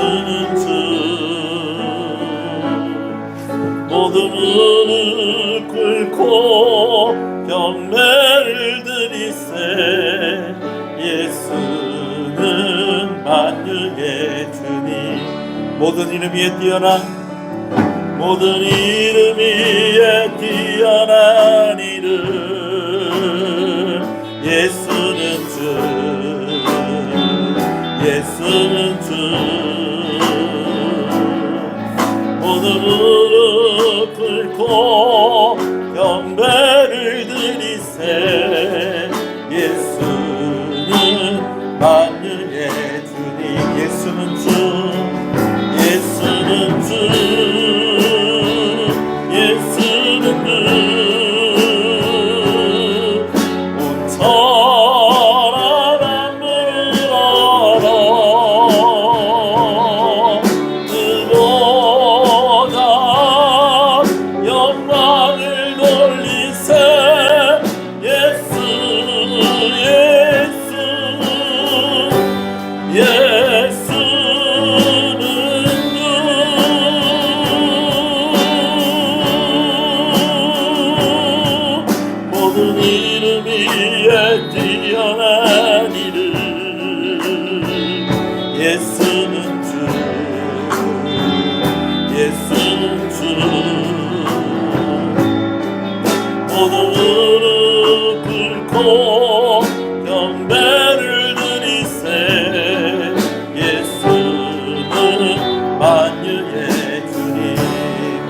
예수는 주 모든 무릎 꿇고 경배를 드리세 예수는 만유의 주님 모든 이름 위에 뛰어난 모든 이름 위에 뛰어난 이름 예수는 주 예수는 주 모든 무릎 꿇고 경배를 드리세 예수는 만유의 주님 예수는 주 예수는 주 예수는 주 온 천하 만물을 알아 그보다 영광을 돌리세 예수 예수 예수는 모든 이름 위에 뛰어난 이름 예수는 주 예수는 주 모든 무릎 꿇고 경배를 드리세 예수는 만유의 주님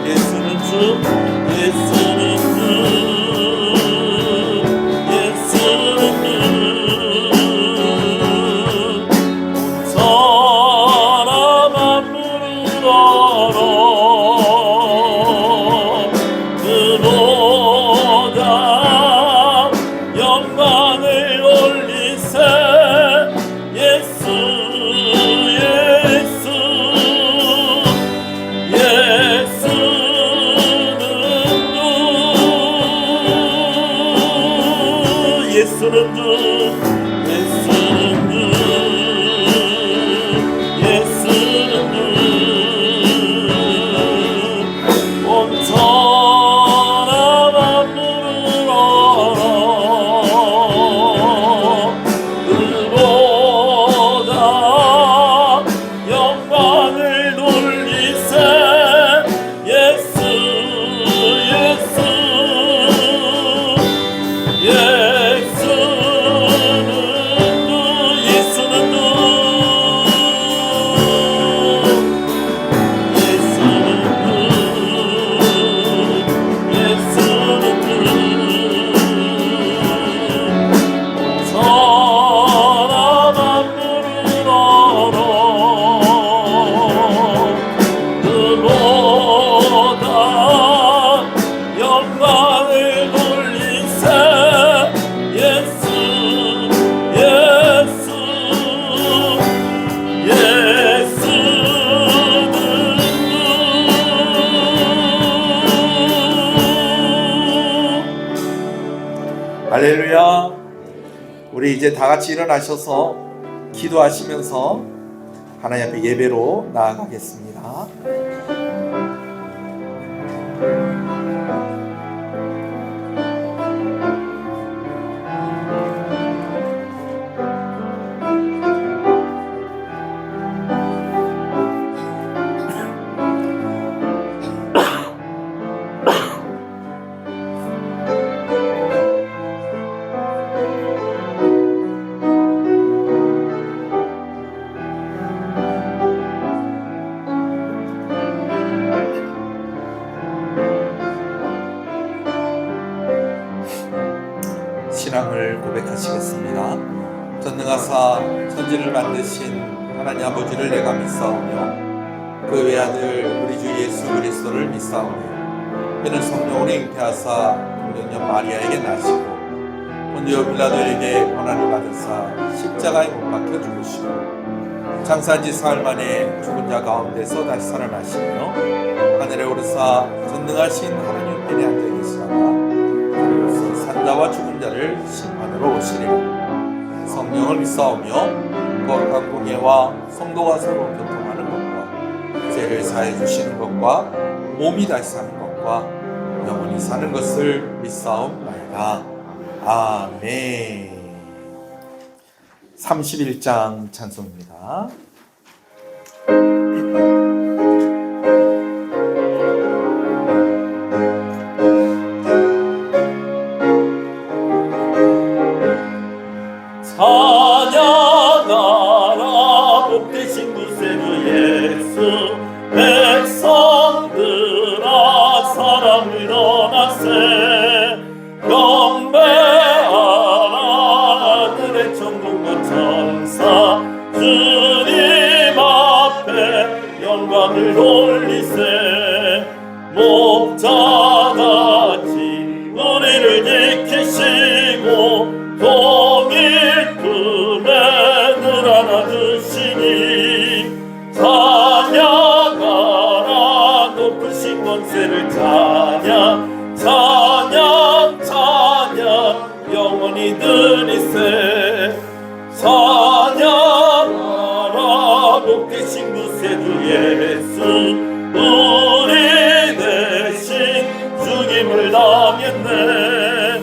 예수는 주 예수는 주 예수는 주 천하 만물을 알아 그보다 영광을 올리세 예수 예수 예수는 주 예수는 주 예수는 주 예수는 주온 천하 만물을 알아 그보다 영광을 돌리세 예수 예수 예수는 주 예수는 주 예수는 주 예수는 주 천하 만물을 알아 그보다 영광을 돌리세 예수 예수 예수는 주 할렐루야 우리 이제 다 같이 일어나셔서 기도하시면서 하나님 앞에 예배로 나아가겠습니다. 신앙을 고백하시겠습니다. 전능하사 천지를 만드신 하나님 아버지를 내가 믿사오며 그 외아들 우리 주 예수 그리스도를 믿사오며 그는 성령으로 잉태하사 동정녀 마리아에게 나시고 본디오 빌라도에게 고난을 받으사 십자가에 못 박혀 죽으시고 장사한 지 사흘 만에 죽은 자 가운데서 다시 살아나시며 하늘에 오르사 전능하신 하나님 편에 앉아 계시다가 그리고서 산자와 죽은 자를 심판으로 오시리라. 성령을 믿사오며 거룩한 공예와 성도가 서로 교통하는 것과 죄를 사해 주시는 것과 몸이 다시 사는 것과 영원히 사는 것을 믿사옵나이다. 아멘. 31장 찬송입니다. 찬양하라 복되신 구세주 예수 백성들아 사랑을 떠나세 경배하라 하늘의 천군과 천사 주님 앞에 영광을 돌리세 목자같이 우리를 지키시고 동일 품에 늘 안아주시니 찬양하라 높으신 권세를 찬양 찬양 찬양 영원히 드리세 찬양하라 복되신 구세주 예수 우리 대신 죽임을 당했네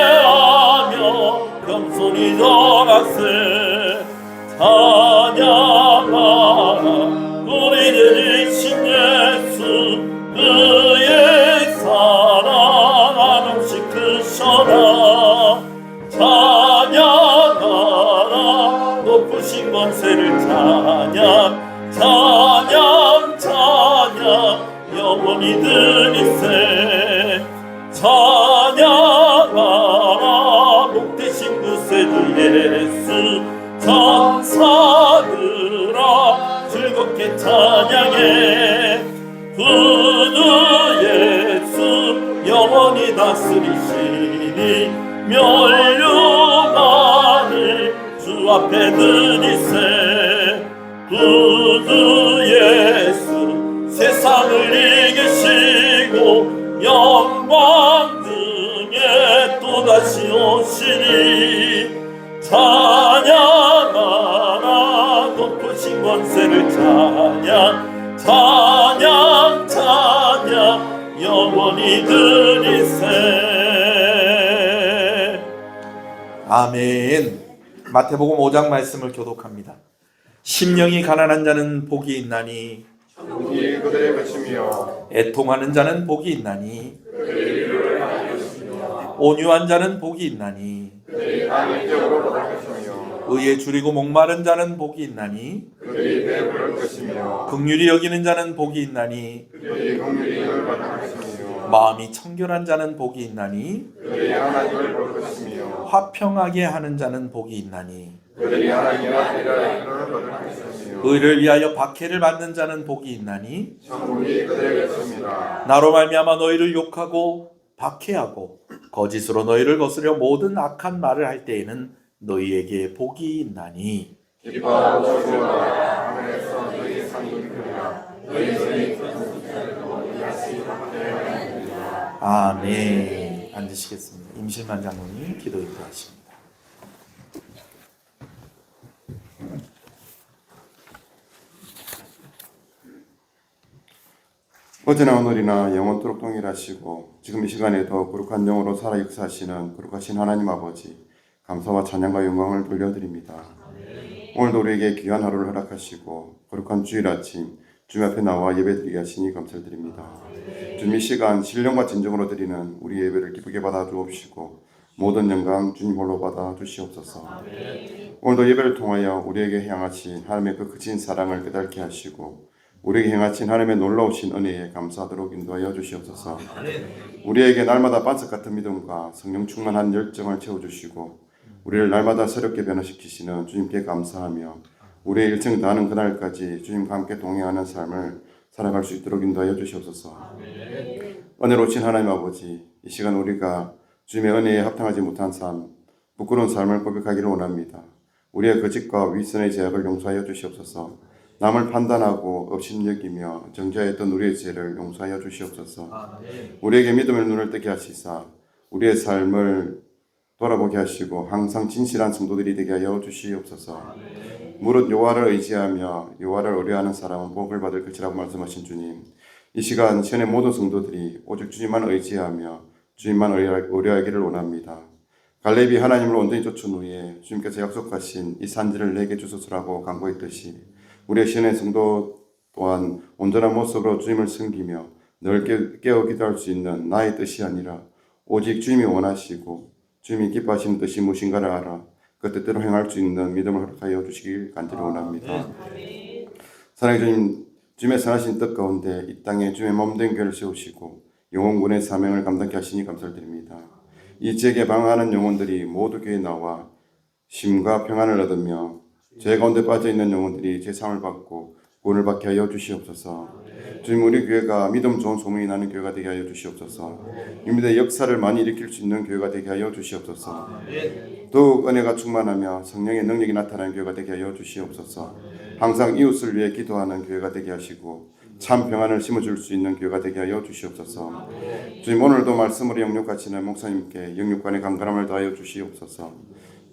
경배하며 겸손히 절하세 찬양하라 우리들의 신 예수 그의 사랑 한없이 크셔라 찬양하라 높으신 권세를 찬양 찬양 찬양 영원히 드리세 찬양하라 복되신 구세주 예수 천사들아 즐겁게 찬양해 구주 예수 영원히 다스리시니 멸류관을 주 앞에 드리세 구주 예수 세상을 이기시고 영광 등에 또다시 오시니 찬양하라 높으신 권세를 찬양 찬양 찬양 영원히 드리세 아멘. 마태복음 5장 말씀을 교독합니다. 심령이 가난한 자는 복이 있나니 천국이 그들의 것이며 애통하는 자는 복이 있나니 온유한 자는 복이 있나니 그들이 안일적으로 받을 것이며 의에 줄이고 목마른 자는 복이 있나니 그들이 배부를 것이며 긍휼히 여기는 자는 복이 있나니 그들이 긍휼히 받을 것이며 마음이 청결한 자는 복이 있나니 그들이 하나님을 볼 것이며 화평하게 하는 자는 복이 있나니 그들이 하나님의 아들이라 이름을 받을 것이며 의를 위하여 박해를 받는 자는 복이 있나니 천국이 그들의 것입니다. 나로 말미암아 너희를 욕하고 박해하고 거짓으로 너희를 거스려 모든 악한 말을 할 때에는 너희에게 복이 있나니 기뻐하고 즐거워라 하늘에서 너희 상이 크리라 너희 손이 아멘. 앉으시겠습니다. 임실만 장로님 기도 인도하십니다. 어제나 오늘이나 영원토록 동일하시고 지금 이 시간에도 거룩한 영으로 살아 역사하시는 거룩하신 하나님 아버지 감사와 찬양과 영광을 돌려드립니다. 오늘도 우리에게 귀한 하루를 허락하시고 거룩한 주일 아침 주님 앞에 나와 예배드리게 하시니 감사드립니다. 주님 이 시간 신령과 진정으로 드리는 우리 예배를 기쁘게 받아 주옵시고 모든 영광 주님 홀로 받아 주시옵소서. 오늘도 예배를 통하여 우리에게 향하신 하나님의 그 크신 사랑을 깨닫게 하시고 우리에게 행하신 하나님의 놀라우신 은혜에 감사하도록 인도하여 주시옵소서. 우리에게 날마다 반석 같은 믿음과 성령 충만한 열정을 채워주시고 우리를 날마다 새롭게 변화시키시는 주님께 감사하며 우리의 일생 다하는 그날까지 주님과 함께 동행하는 삶을 살아갈 수 있도록 인도하여 주시옵소서. 은혜로우신 하나님 아버지, 이 시간 우리가 주님의 은혜에 합당하지 못한 삶, 부끄러운 삶을 고백하기를 원합니다. 우리의 거짓과 위선의 죄악을 용서하여 주시옵소서. 남을 판단하고 업신여기며 정죄하였던 우리의 죄를 용서하여 주시옵소서. 우리에게 믿음의 눈을 뜨게 하시사 우리의 삶을 돌아보게 하시고 항상 진실한 성도들이 되게 하여 주시옵소서. 무릇 여호와를 의지하며 여호와를 의뢰하는 사람은 복을 받을 것이라고 말씀하신 주님, 이 시간 시온의 모든 성도들이 오직 주님만 의지하며 주님만 의뢰하기를 원합니다. 갈렙이 하나님을 온전히 쫓은 후에 주님께서 약속하신 이 산지를 내게 주소서라고 간구했듯이 우리의 시온의 성도 또한 온전한 모습으로 주님을 섬기며 늘 깨어 기도할 수 있는 나의 뜻이 아니라 오직 주님이 원하시고 주님이 기뻐하시는 뜻이 무엇인가를 알아 그 뜻대로 행할 수 있는 믿음을 허락하여 주시길 간절히 원합니다. 사랑의 주님, 주님의 선하신 뜻 가운데 이 땅에 주님의 몸된 교회를 세우시고 영혼군의 사명을 감당케 하시니 감사드립니다. 이 지역에 방황하는 영혼들이 모두 교회에 나와 쉼과 평안을 얻으며 죄 가운데 빠져있는 영혼들이 제사함을 받고 구원을 받게 하여 주시옵소서. 주님, 우리 교회가 믿음 좋은 소문이 나는 교회가 되게 하여 주시옵소서. 유미의 역사를 많이 일으킬 수 있는 교회가 되게 하여 주시옵소서. 더욱 은혜가 충만하며 성령의 능력이 나타나는 교회가 되게 하여 주시옵소서. 항상 이웃을 위해 기도하는 교회가 되게 하시고 참 평안을 심어줄 수 있는 교회가 되게 하여 주시옵소서. 주님, 오늘도 말씀으로 영육하시는 목사님께 영육간의 강건함을 더하여 주시옵소서.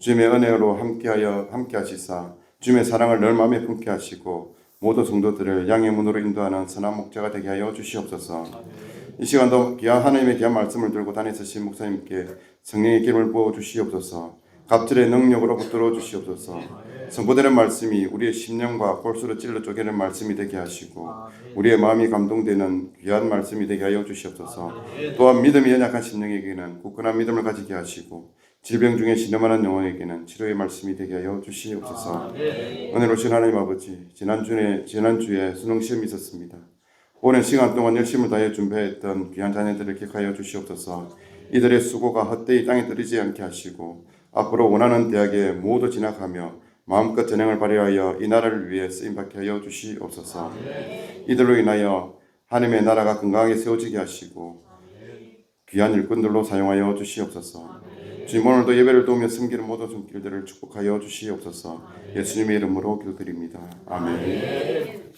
주님의 은혜로 함께 하시사 주님의 사랑을 늘 마음에 품게 하시고 모든 성도들을 양의 문으로 인도하는 선한 목자가 되게 하여 주시옵소서. 이 시간도 하나님의 귀한 말씀을 들고 다니시는 목사님께 성령의 기름을 부어 주시옵소서. 갑절의 능력으로 붙들어 주시옵소서. 선포되는 말씀이 우리의 심령과 골수로 찔러 쪼개는 말씀이 되게 하시고 우리의 마음이 감동되는 귀한 말씀이 되게 하여 주시옵소서. 또한 믿음이 연약한 심령에게는 굳건한 믿음을 가지게 하시고 질병 중에 신음하는 영혼에게는 치료의 말씀이 되게 하여 주시옵소서. 은혜로우신 하나님 아버지, 지난주에 수능 시험이 있었습니다. 오랜 시간 동안 열심을 다해 준비했던 귀한 자녀들을 기억하여 주시옵소서. 이들의 수고가 헛되이 땅에 떨어지지 않게 하시고 앞으로 원하는 대학에 모두 진학하며 마음껏 전형을 발휘하여 이 나라를 위해 쓰임받게 하여 주시옵소서. 이들로 인하여 하나님의 나라가 건강하게 세워지게 하시고 귀한 일꾼들로 사용하여 주시옵소서. 주님, 오늘도 예배를 도우며 섬기는 모든 손길들을 축복하여 주시옵소서. 예수님의 이름으로 기도드립니다. 아멘.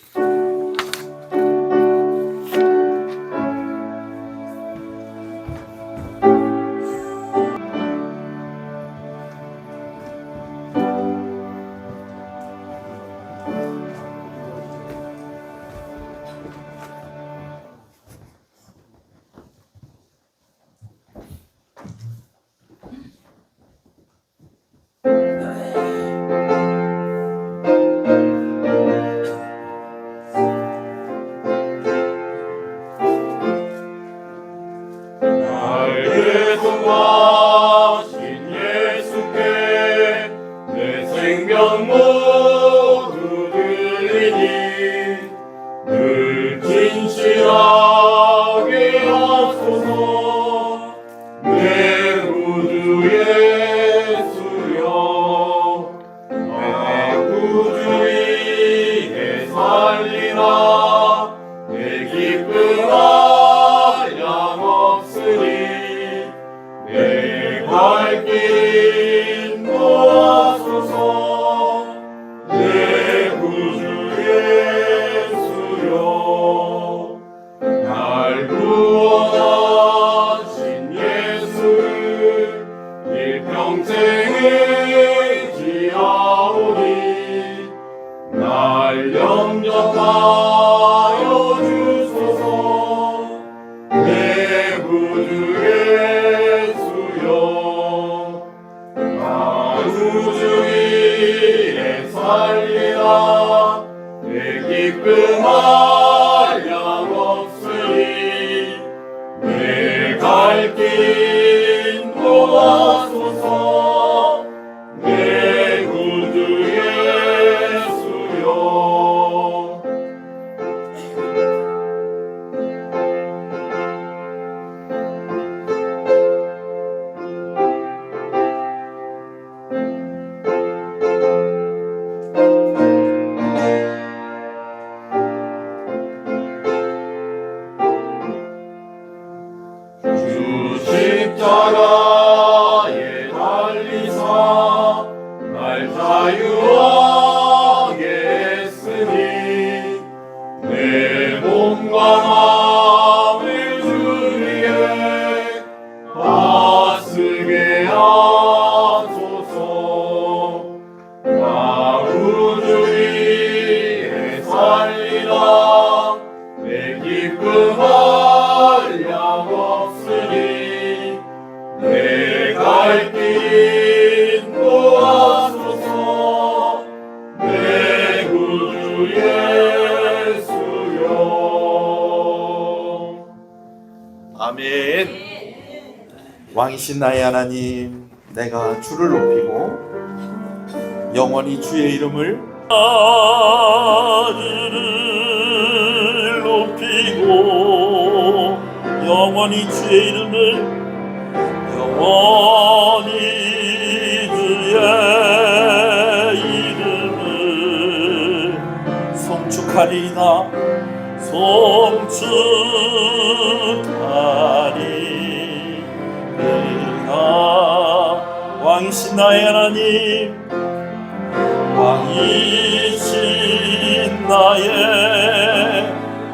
십자가에 달리사 날 자유하게 했으니 내 몸과 마음을 주 위에 다스게 하소서. 왕이신 나의 하나님, 내가 주를 높이고 영원히 주의 이름을 높이고 영원히 주의 이름을 영원히 주의 이름을 송축하리나 송축하리나 왕이신 나의 하나님, 왕이신 나의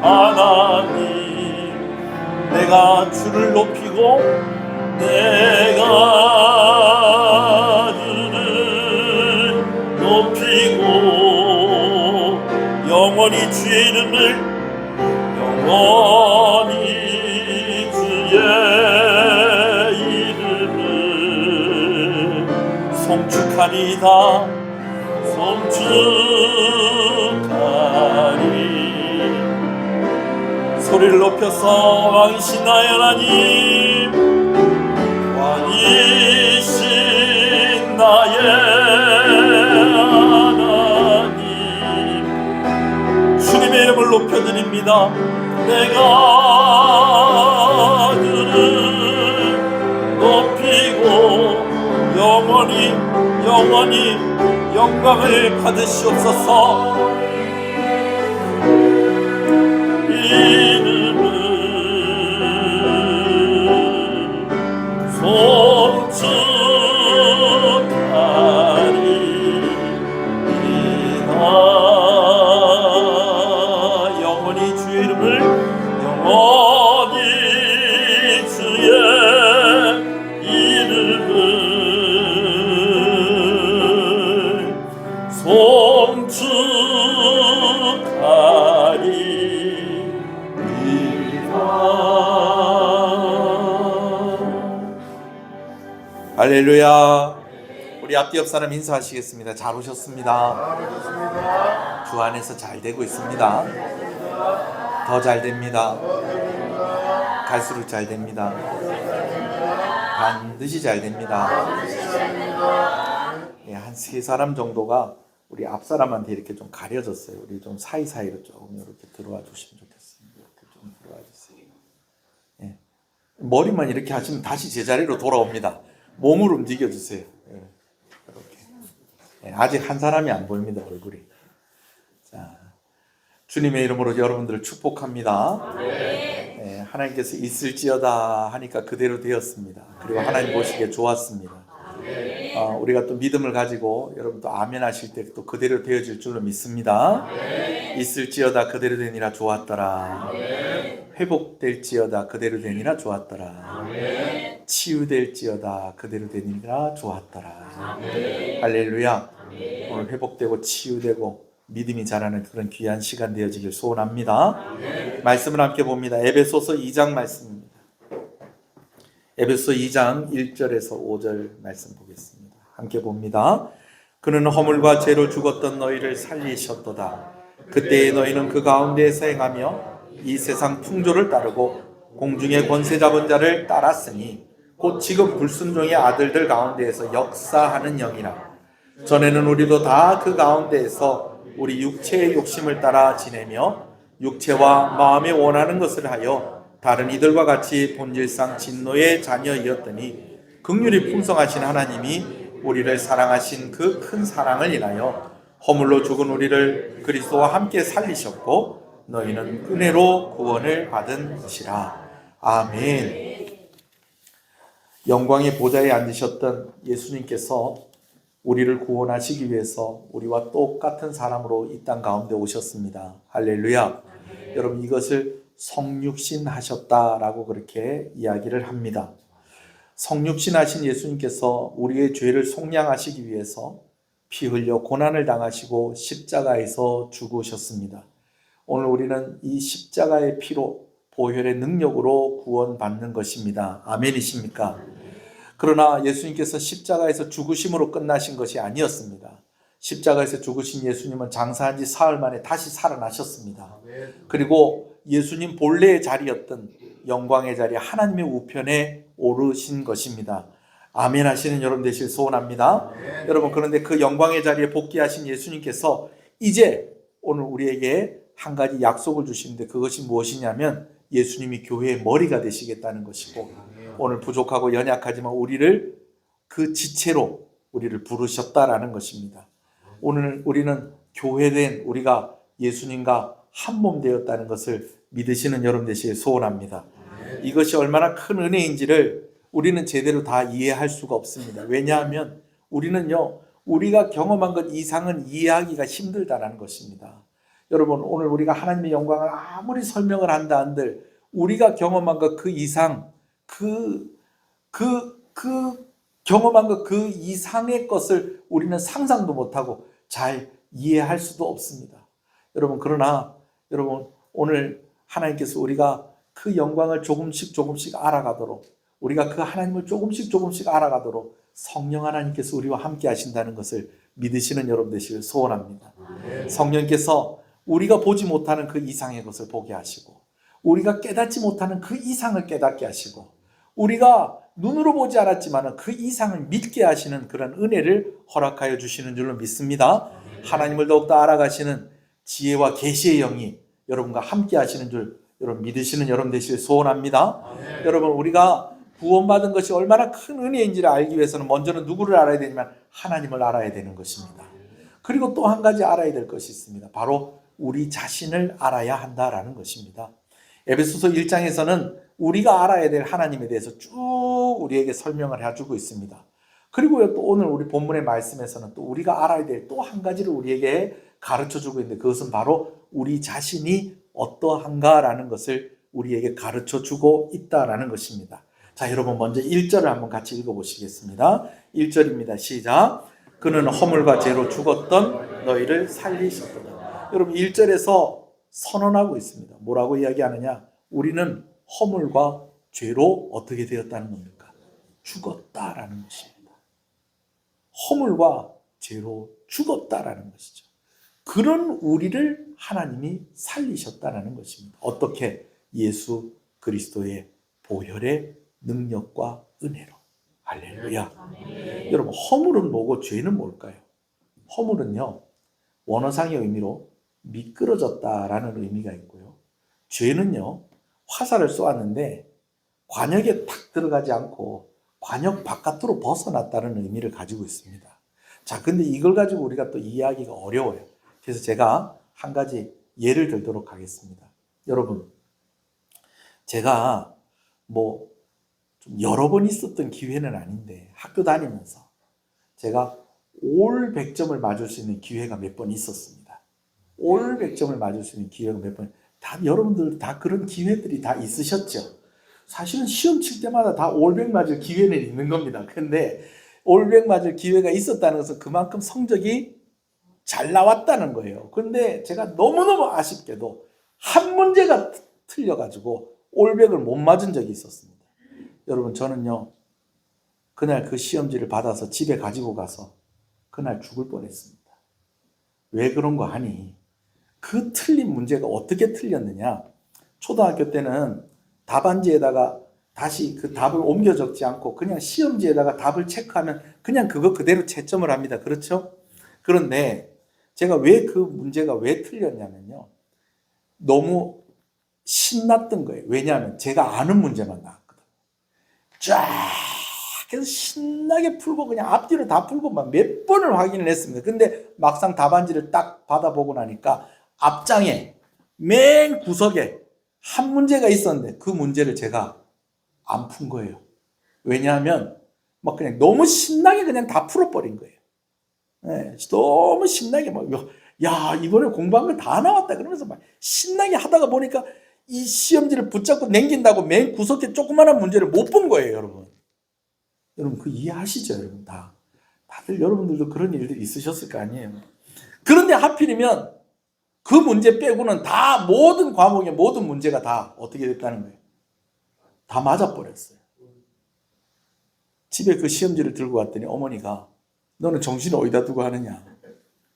하나님, 내가 주를 높이고 내가 주를 높이고 영원히 주의 이름을 영원히 주의 이름을 송축하리다 송축하리. 소리를 높여서 왕이신 나의 하나님, 왕이신 나의 하나님, 주님의 이름을 높여드립니다. 내가 주를 높이고 영원히 영광을 받으시옵소서. 이름을 송축하리이다. 영원히 주의 이름을 영원히 주의 이름을 할렐루야. 우리 앞뒤 옆 사람 인사하시겠습니다. 잘 오셨습니다. 주 안에서 잘 되고 있습니다. 더 잘 됩니다. 갈수록 잘 됩니다. 반드시 잘 됩니다. 한 세 사람 정도가 우리 앞 사람한테 이렇게 좀 가려졌어요. 우리 좀 사이사이로 조금 이렇게 들어와 주시면 좋겠습니다. 이렇게 좀 들어와 주세요. 예. 머리만 이렇게 하시면 다시 제자리로 돌아옵니다. 몸을 움직여 주세요. 이렇게. 아직 한 사람이 안 보입니다, 얼굴이. 자, 주님의 이름으로 여러분들을 축복합니다. 하나님께서 있을지어다 하니까 그대로 되었습니다. 그리고 하나님 보시기에 좋았습니다. 우리가 또 믿음을 가지고 여러분 또 아멘 하실 때 또 그대로 되어질 줄로 믿습니다. 있을지어다 그대로 되니라 좋았더라. 회복될지어다 그대로 되니라 좋았더라. 치유될지어다 그대로 되니라 좋았더라. 할렐루야. 오늘 회복되고 치유되고 믿음이 자라는 그런 귀한 시간 되어지길 소원합니다. 말씀을 함께 봅니다. 에베소서 2장 말씀입니다. 에베소 2장 1절에서 5절 말씀 보겠습니다. 함께 봅니다. 그는 허물과 죄로 죽었던 너희를 살리셨도다. 그때에 너희는 그 가운데에서 행하며 이 세상 풍조를 따르고 공중의 권세 잡은 자를 따랐으니 곧 지금 불순종의 아들들 가운데에서 역사하는 영이라. 전에는 우리도 다 그 가운데에서 우리 육체의 욕심을 따라 지내며 육체와 마음에 원하는 것을 하여 다른 이들과 같이 본질상 진노의 자녀이었더니 긍휼이 풍성하신 하나님이 우리를 사랑하신 그 큰 사랑을 인하여 허물로 죽은 우리를 그리스도와 함께 살리셨고 너희는 은혜로 구원을 받은지라. 아멘. 영광의 보좌에 앉으셨던 예수님께서 우리를 구원하시기 위해서 우리와 똑같은 사람으로 이 땅 가운데 오셨습니다. 할렐루야. 여러분 이것을 성육신 하셨다라고 그렇게 이야기를 합니다. 성육신 하신 예수님께서 우리의 죄를 속량하시기 위해서 피 흘려 고난을 당하시고 십자가에서 죽으셨습니다. 오늘 우리는 이 십자가의 피로 보혈의 능력으로 구원받는 것입니다. 아멘이십니까? 그러나 예수님께서 십자가에서 죽으심으로 끝나신 것이 아니었습니다. 십자가에서 죽으신 예수님은 장사한 지 사흘 만에 다시 살아나셨습니다. 그리고 예수님 본래의 자리였던 영광의 자리에 하나님의 우편에 오르신 것입니다. 아멘 하시는 여러분 되실 소원합니다. 여러분, 그런데 그 영광의 자리에 복귀하신 예수님께서 이제 오늘 우리에게 한 가지 약속을 주시는데, 그것이 무엇이냐면 예수님이 교회의 머리가 되시겠다는 것이고, 오늘 부족하고 연약하지만 우리를 그 지체로 우리를 부르셨다라는 것입니다. 오늘 우리는 교회된 우리가 예수님과 한 몸 되었다는 것을 믿으시는 여러분 되시길 소원합니다. 이것이 얼마나 큰 은혜인지를 우리는 제대로 다 이해할 수가 없습니다. 왜냐하면 우리는요, 우리가 경험한 것 이상은 이해하기가 힘들다라는 것입니다. 여러분, 오늘 우리가 하나님의 영광을 아무리 설명을 한다 한들 우리가 경험한 것 그 이상, 경험한 것 그 이상의 것을 우리는 상상도 못하고 잘 이해할 수도 없습니다. 여러분, 그러나 여러분, 오늘 하나님께서 우리가 그 영광을 조금씩 알아가도록, 우리가 그 하나님을 조금씩 알아가도록 성령 하나님께서 우리와 함께 하신다는 것을 믿으시는 여러분 되시길 소원합니다. 성령께서 우리가 보지 못하는 그 이상의 것을 보게 하시고, 우리가 깨닫지 못하는 그 이상을 깨닫게 하시고, 우리가 눈으로 보지 않았지만 그 이상을 믿게 하시는 그런 은혜를 허락하여 주시는 줄로 믿습니다. 하나님을 더욱더 알아가시는 지혜와 계시의 영이 여러분과 함께 하시는 줄 여러분 믿으시는 여러분 되시길 소원합니다. 여러분, 우리가 구원받은 것이 얼마나 큰 은혜인지를 알기 위해서는 먼저는 누구를 알아야 되지만 하나님을 알아야 되는 것입니다. 그리고 또 한 가지 알아야 될 것이 있습니다. 바로 우리 자신을 알아야 한다라는 것입니다. 에베소서 1장에서는 우리가 알아야 될 하나님에 대해서 쭉 우리에게 설명을 해주고 있습니다. 그리고 또 오늘 우리 본문의 말씀에서는 또 우리가 알아야 될 또 한 가지를 우리에게 가르쳐주고 있는데, 그것은 바로 우리 자신이 어떠한가라는 것을 우리에게 가르쳐주고 있다라는 것입니다. 자, 여러분, 먼저 1절을 한번 같이 읽어보시겠습니다. 1절입니다. 시작. 그는 허물과 죄로 죽었던 너희를 살리셨도다. 여러분, 1절에서 선언하고 있습니다. 뭐라고 이야기하느냐? 우리는 허물과 죄로 어떻게 되었다는 겁니까? 죽었다라는 것입니다. 허물과 죄로 죽었다라는 것이죠. 그런 우리를 하나님이 살리셨다라는 것입니다. 어떻게? 예수 그리스도의 보혈의 능력과 은혜로. 할렐루야. 여러분, 허물은 뭐고 죄는 뭘까요? 허물은요, 원어상의 의미로 미끄러졌다라는 의미가 있고요, 죄는요, 화살을 쏘았는데 관역에 탁 들어가지 않고 관역 바깥으로 벗어났다는 의미를 가지고 있습니다. 자, 근데 이걸 가지고 우리가 또 이해하기가 어려워요. 그래서 제가 한 가지 예를 들도록 하겠습니다. 여러분, 제가 좀 여러 번 있었던 기회는 아닌데 학교 다니면서 제가 올 100점을 맞을 수 있는 기회가 몇 번 있었습니다. 올 100점을 맞을 수 있는 기회가 몇 번, 여러분들 다 그런 기회들이 다 있으셨죠? 사실은 시험 칠 때마다 다 올 100 맞을 기회는 있는 겁니다. 근데 올 100 맞을 기회가 있었다는 것은 그만큼 성적이 잘 나왔다는 거예요. 근데 제가 너무너무 아쉽게도 한 문제가 틀려가지고 올 100을 못 맞은 적이 있었습니다. 여러분, 저는요, 그날 그 시험지를 받아서 집에 가지고 가서 그날 죽을 뻔했습니다. 왜 그런 거 하니? 그 틀린 문제가 어떻게 틀렸느냐? 초등학교 때는 답안지에다가 다시 그 답을 옮겨 적지 않고 그냥 시험지에다가 답을 체크하면 그냥 그거 그대로 채점을 합니다. 그렇죠? 그런데 제가 왜 그 문제가 왜 틀렸냐면요, 너무 신났던 거예요. 왜냐하면 제가 아는 문제만 나왔거든요. 쫙 해서 신나게 풀고 그냥 앞뒤로 다 풀고 막 몇 번을 확인을 했습니다. 근데 막상 답안지를 딱 받아보고 나니까 앞장에 맨 구석에 한 문제가 있었는데 그 문제를 제가 안 푼 거예요. 왜냐하면 막 그냥 너무 신나게 그냥 다 풀어버린 거예요. 네, 너무 신나게 막, 야, 이번에 공부한 거 다 나왔다 그러면서 막 신나게 하다가 보니까 이 시험지를 붙잡고 남긴다고 맨 구석에 조그마한 문제를 못 본 거예요, 여러분. 여러분, 그 이해하시죠, 여러분? 다들 여러분들도 그런 일들이 있으셨을 거 아니에요. 그런데 하필이면 그 문제 빼고는 다 모든 과목의 모든 문제가 다 어떻게 됐다는 거예요? 다 맞아버렸어요. 집에 그 시험지를 들고 왔더니 어머니가 너는 정신을 어디다 두고 하느냐?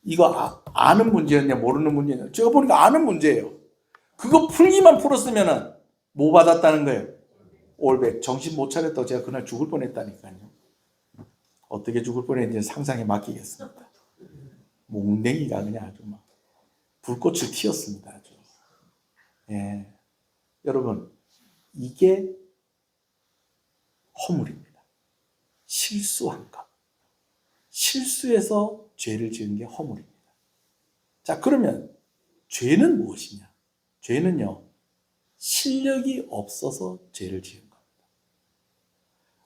이거 아는 문제였냐 모르는 문제였냐? 제가 보니까 아는 문제예요. 그거 풀기만 풀었으면 뭐 받았다는 거예요? 올백. 정신 못 차렸다고 제가 그날 죽을 뻔했다니까요. 어떻게 죽을 뻔했는지 상상에 맡기겠습니다. 몽댕이가 그냥 아주 막 불꽃을 튀었습니다. 아주. 예. 여러분, 이게 허물입니다. 실수한 것. 실수해서 죄를 지은 게 허물입니다. 자, 그러면 죄는 무엇이냐? 죄는요, 실력이 없어서 죄를 지은 겁니다.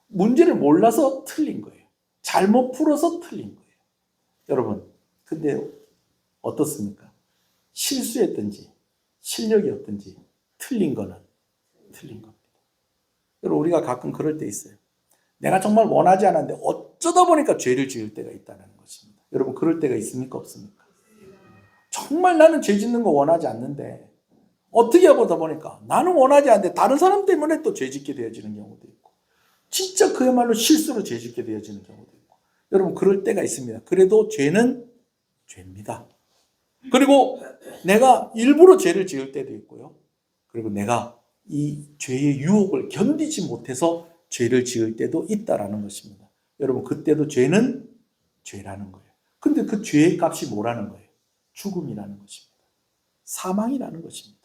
문제를 몰라서 틀린 거예요. 잘못 풀어서 틀린 거예요. 여러분, 근데 어떻습니까? 실수했든지 실력이 없든지 틀린 거는 틀린 겁니다. 여러분, 우리가 가끔 그럴 때 있어요. 내가 정말 원하지 않았는데 어쩌다 보니까 죄를 지을 때가 있다는 것입니다. 여러분, 그럴 때가 있습니까? 없습니까? 정말 나는 죄 짓는 거 원하지 않는데 어떻게 하다 보니까 나는 원하지 않는데 다른 사람 때문에 또 죄 짓게 되어지는 경우도 있고, 진짜 그야말로 실수로 죄 짓게 되어지는 경우도 있고, 여러분, 그럴 때가 있습니다. 그래도 죄는 죄입니다. 그리고 내가 일부러 죄를 지을 때도 있고요. 그리고 내가 이 죄의 유혹을 견디지 못해서 죄를 지을 때도 있다라는 것입니다. 여러분, 그때도 죄는 죄라는 거예요. 근데 그 죄의 값이 뭐라는 거예요? 죽음이라는 것입니다. 사망이라는 것입니다.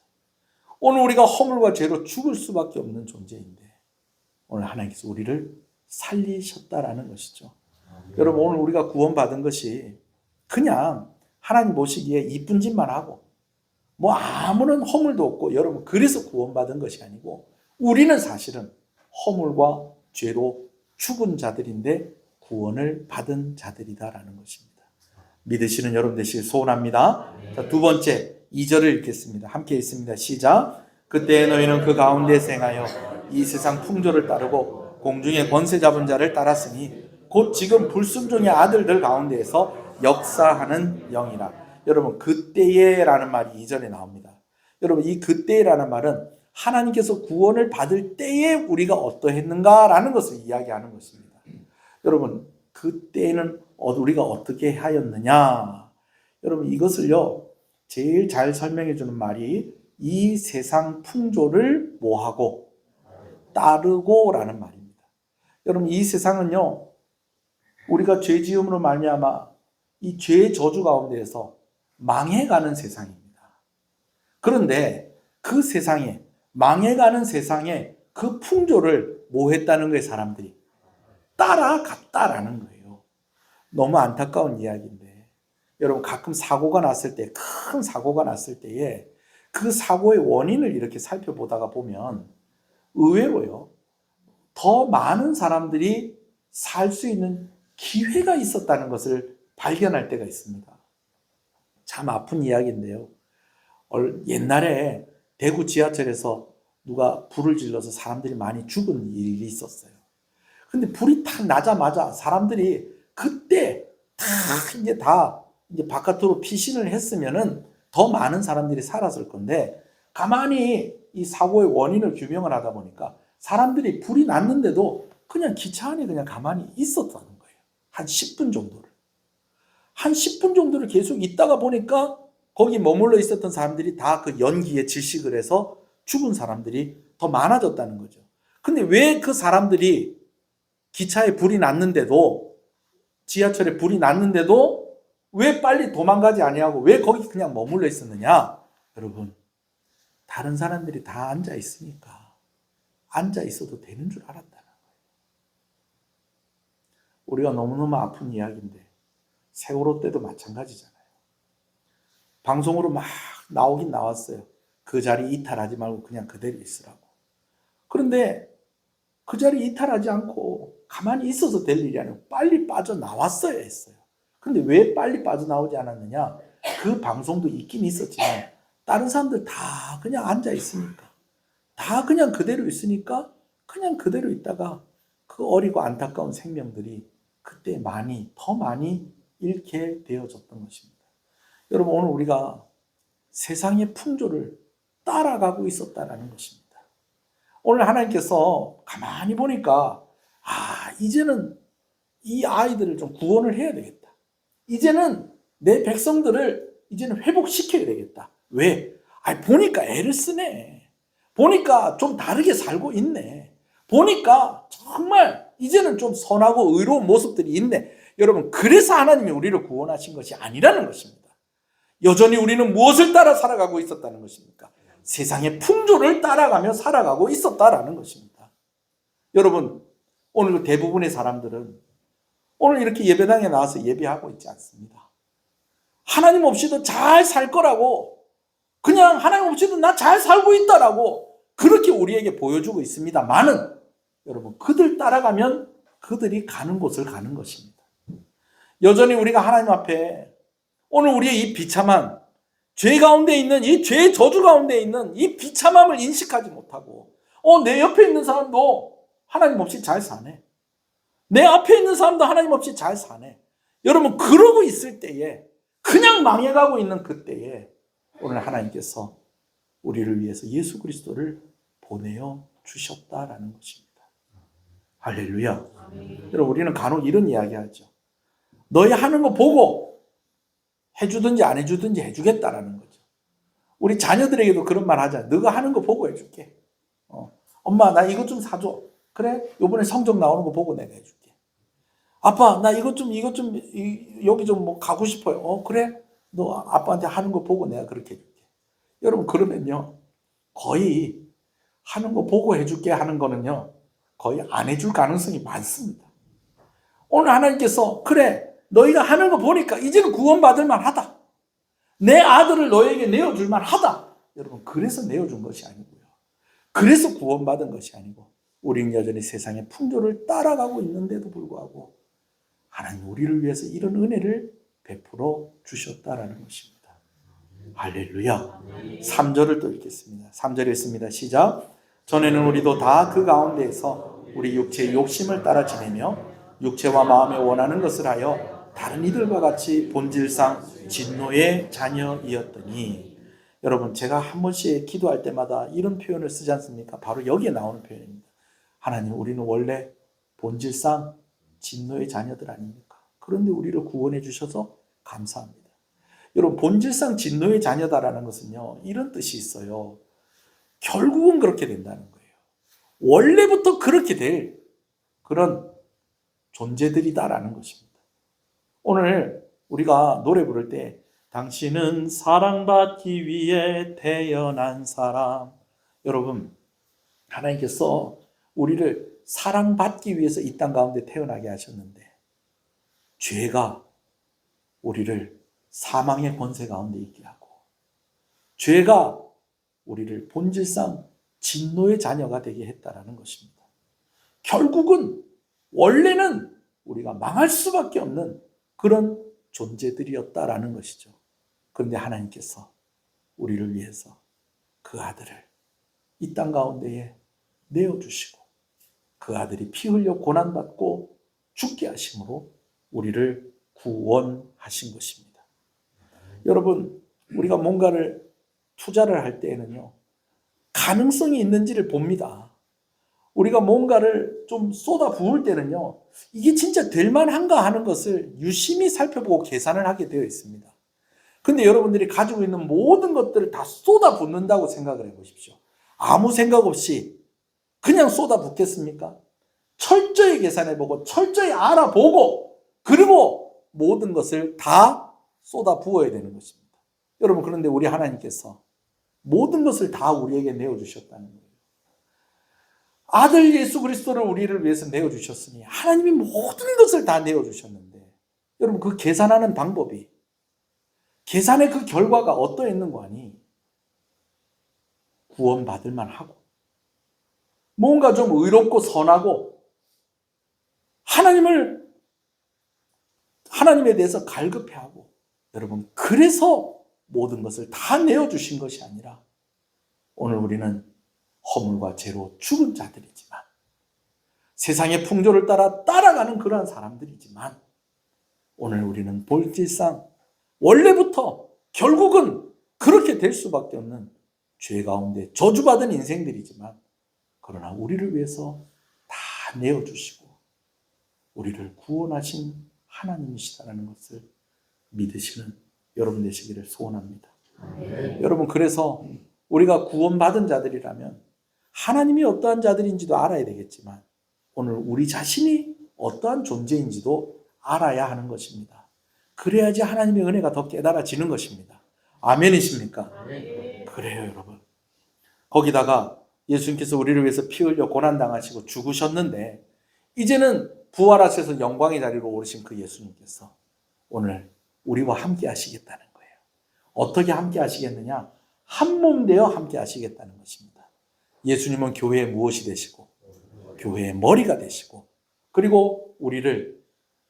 오늘 우리가 허물과 죄로 죽을 수밖에 없는 존재인데 오늘 하나님께서 우리를 살리셨다라는 것이죠. 여러분, 오늘 우리가 구원받은 것이 그냥 하나님 보시기에 이쁜 짓만 하고 뭐 아무런 허물도 없고, 여러분, 그래서 구원받은 것이 아니고 우리는 사실은 허물과 죄로 죽은 자들인데 구원을 받은 자들이다라는 것입니다. 믿으시는 여러분 되시길 소원합니다. 자, 두 번째 2절을 읽겠습니다. 함께 읽습니다. 시작. 그때 너희는 그 가운데 생하여 이 세상 풍조를 따르고 공중의 권세 잡은 자를 따랐으니 곧 지금 불순종의 아들들 가운데에서 역사하는 영이라. 여러분, 그때에라는 말이 2절에 나옵니다. 여러분, 이 그때라는 말은 하나님께서 구원을 받을 때에 우리가 어떠했는가라는 것을 이야기하는 것입니다. 여러분, 그때는 우리가 어떻게 하였느냐? 여러분, 이것을요, 제일 잘 설명해 주는 말이 이 세상 풍조를 뭐하고 따르고라는 말입니다. 여러분, 이 세상은요, 우리가 죄 지음으로 말미암아 이 죄의 저주 가운데에서 망해가는 세상입니다. 그런데 그 세상에, 망해가는 세상에 그 풍조를 뭐 했다는 거예요? 사람들이 따라갔다라는 거예요. 너무 안타까운 이야기인데, 여러분, 가끔 사고가 났을 때, 큰 사고가 났을 때에 그 사고의 원인을 이렇게 살펴보다가 보면 의외로요, 더 많은 사람들이 살 수 있는 기회가 있었다는 것을 발견할 때가 있습니다. 참 아픈 이야기인데요. 옛날에 대구 지하철에서 누가 불을 질러서 사람들이 많이 죽은 일이 있었어요. 근데 불이 탁 나자마자 사람들이 그때 이제 바깥으로 피신을 했으면은 더 많은 사람들이 살았을 건데, 가만히 이 사고의 원인을 규명을 하다 보니까 사람들이 불이 났는데도 그냥 기차 안에 그냥 가만히 있었다는 거예요. 한 10분 정도를. 한 10분 정도를 계속 있다가 보니까 거기 머물러 있었던 사람들이 다 그 연기에 질식을 해서 죽은 사람들이 더 많아졌다는 거죠. 근데 왜 그 사람들이 기차에 불이 났는데도, 지하철에 불이 났는데도 왜 빨리 도망가지 아니하고 왜 거기 그냥 머물러 있었느냐? 여러분, 다른 사람들이 다 앉아 있으니까 앉아 있어도 되는 줄 알았다는 거예요. 우리가 너무너무 아픈 이야기인데 세월호 때도 마찬가지잖아요. 방송으로 막 나오긴 나왔어요. 그 자리 이탈하지 말고 그냥 그대로 있으라고. 그런데 그 자리 이탈하지 않고 가만히 있어서 될 일이 아니고 빨리 빠져나왔어야 했어요. 근데 왜 빨리 빠져나오지 않았느냐? 그 방송도 있긴 있었지만 다른 사람들 다 그냥 앉아 있으니까, 다 그냥 그대로 있으니까 그냥 그대로 있다가 그 어리고 안타까운 생명들이 그때 더 많이 잃게 되어졌던 것입니다. 여러분, 오늘 우리가 세상의 풍조를 따라가고 있었다는 것입니다. 오늘 하나님께서 가만히 보니까 이제는 이 아이들을 좀 구원을 해야 되겠다. 이제는 내 백성들을 이제는 회복시켜야 되겠다. 왜? 보니까 애를 쓰네. 보니까 좀 다르게 살고 있네. 보니까 정말 이제는 좀 선하고 의로운 모습들이 있네. 여러분, 그래서 하나님이 우리를 구원하신 것이 아니라는 것입니다. 여전히 우리는 무엇을 따라 살아가고 있었다는 것입니까? 세상의 풍조를 따라가며 살아가고 있었다라는 것입니다. 여러분, 오늘 대부분의 사람들은 오늘 이렇게 예배당에 나와서 예배하고 있지 않습니다. 하나님 없이도 잘 살 거라고, 그냥 하나님 없이도 나 잘 살고 있다라고 그렇게 우리에게 보여주고 있습니다만은 여러분, 그들 따라가면 그들이 가는 곳을 가는 것입니다. 여전히 우리가 하나님 앞에 오늘 우리의 이 비참한 죄 가운데 있는, 이 죄의 저주 가운데 있는 이 비참함을 인식하지 못하고, 내 옆에 있는 사람도 하나님 없이 잘 사네, 내 앞에 있는 사람도 하나님 없이 잘 사네. 여러분, 그러고 있을 때에, 그냥 망해가고 있는 그때에 오늘 하나님께서 우리를 위해서 예수 그리스도를 보내어 주셨다라는 것입니다. 할렐루야. 여러분, 우리는 간혹 이런 이야기 하죠. 너희 하는 거 보고 해주든지 안 해주든지 해주겠다라는 거죠. 우리 자녀들에게도 그런 말 하자. 너가 하는 거 보고 해줄게. 엄마, 나 이것 좀 사줘. 그래? 요번에 성적 나오는 거 보고 내가 해줄게. 아빠, 나 이것 좀 여기 좀 뭐 가고 싶어요. 그래? 너 아빠한테 하는 거 보고 내가 그렇게 해줄게. 여러분, 그러면요, 거의 하는 거 보고 해줄게 하는 거는요, 거의 안 해줄 가능성이 많습니다. 오늘 하나님께서, 그래, 너희가 하는 거 보니까 이제는 구원받을 만하다, 내 아들을 너에게 내어줄 만하다. 여러분, 그래서 내어준 것이 아니고요, 그래서 구원받은 것이 아니고, 우리는 여전히 세상의 풍조를 따라가고 있는데도 불구하고 하나님 우리를 위해서 이런 은혜를 베풀어 주셨다라는 것입니다. 할렐루야. 3절을 또 읽겠습니다. 3절 읽습니다. 시작. 전에는 우리도 다 그 가운데에서 우리 육체의 욕심을 따라 지내며 육체와 마음에 원하는 것을 하여 다른 이들과 같이 본질상 진노의 자녀이었더니, 여러분, 제가 한 번씩 기도할 때마다 이런 표현을 쓰지 않습니까? 바로 여기에 나오는 표현입니다. 하나님, 우리는 원래 본질상 진노의 자녀들 아닙니까? 그런데 우리를 구원해 주셔서 감사합니다. 여러분, 본질상 진노의 자녀다라는 것은요, 이런 뜻이 있어요. 결국은 그렇게 된다는 거예요. 원래부터 그렇게 될 그런 존재들이다라는 것입니다. 오늘 우리가 노래 부를 때 당신은 사랑받기 위해 태어난 사람, 여러분, 하나님께서 우리를 사랑받기 위해서 이 땅 가운데 태어나게 하셨는데, 죄가 우리를 사망의 권세 가운데 있게 하고, 죄가 우리를 본질상 진노의 자녀가 되게 했다라는 것입니다. 결국은 원래는 우리가 망할 수밖에 없는 그런 존재들이었다라는 것이죠. 그런데 하나님께서 우리를 위해서 그 아들을 이 땅 가운데에 내어주시고, 그 아들이 피 흘려 고난받고 죽게 하심으로 우리를 구원하신 것입니다. 여러분, 우리가 뭔가를 투자를 할 때에는요, 가능성이 있는지를 봅니다. 우리가 뭔가를 좀 쏟아 부을 때는요, 이게 진짜 될 만한가 하는 것을 유심히 살펴보고 계산을 하게 되어 있습니다. 근데 여러분들이 가지고 있는 모든 것들을 다 쏟아 붓는다고 생각을 해보십시오. 아무 생각 없이 그냥 쏟아 붓겠습니까? 철저히 계산해보고 철저히 알아보고, 그리고 모든 것을 다 쏟아 부어야 되는 것입니다. 여러분, 그런데 우리 하나님께서 모든 것을 다 우리에게 내어주셨다는 거예요. 아들 예수 그리스도를 우리를 위해서 내어주셨으니 하나님이 모든 것을 다 내어주셨는데, 여러분, 그 계산하는 방법이, 계산의 그 결과가 어떠했는 거 아니? 구원받을 만하고, 뭔가 좀 의롭고 선하고, 하나님에 대해서 갈급해하고, 여러분, 그래서 모든 것을 다 내어주신 것이 아니라, 오늘 우리는 허물과 죄로 죽은 자들이지만, 세상의 풍조를 따라가는 그러한 사람들이지만, 오늘 우리는 본질상 원래부터 결국은 그렇게 될 수밖에 없는 죄 가운데 저주받은 인생들이지만, 그러나 우리를 위해서 다 내어주시고 우리를 구원하신 하나님이시다라는 것을 믿으시는 여러분 되시기를 소원합니다. 여러분, 그래서 우리가 구원받은 자들이라면 하나님이 어떠한 자들인지도 알아야 되겠지만 오늘 우리 자신이 어떠한 존재인지도 알아야 하는 것입니다. 그래야지 하나님의 은혜가 더 깨달아지는 것입니다. 아멘이십니까? 그래요, 여러분. 거기다가 예수님께서 우리를 위해서 피 흘려 고난당하시고 죽으셨는데 이제는 부활하셔서 영광의 자리로 오르신 그 예수님께서 오늘 우리와 함께 하시겠다는 거예요. 어떻게 함께 하시겠느냐? 한 몸 되어 함께 하시겠다는 것입니다. 예수님은 교회의 무엇이 되시고 교회의 머리가 되시고 그리고 우리를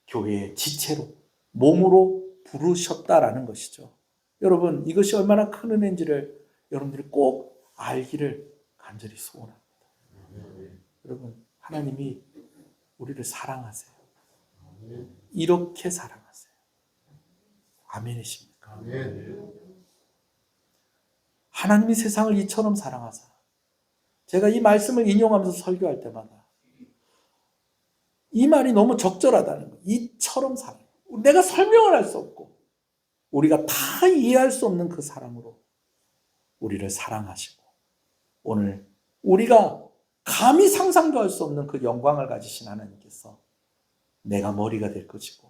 교회의 지체로 몸으로 부르셨다라는 것이죠. 여러분, 이것이 얼마나 큰 은혜인지를 여러분들이 꼭 알기를 간절히 소원합니다. 여러분, 하나님이 우리를 사랑하세요. 이렇게 사랑하세요. 아멘이십니까? 하나님이 세상을 이처럼 사랑하사. 제가 이 말씀을 인용하면서 설교할 때마다 이 말이 너무 적절하다는 거예요. 이처럼 사랑. 내가 설명을 할 수 없고 우리가 다 이해할 수 없는 그 사랑으로 우리를 사랑하시고 오늘 우리가 감히 상상도 할 수 없는 그 영광을 가지신 하나님께서 내가 머리가 될 것이고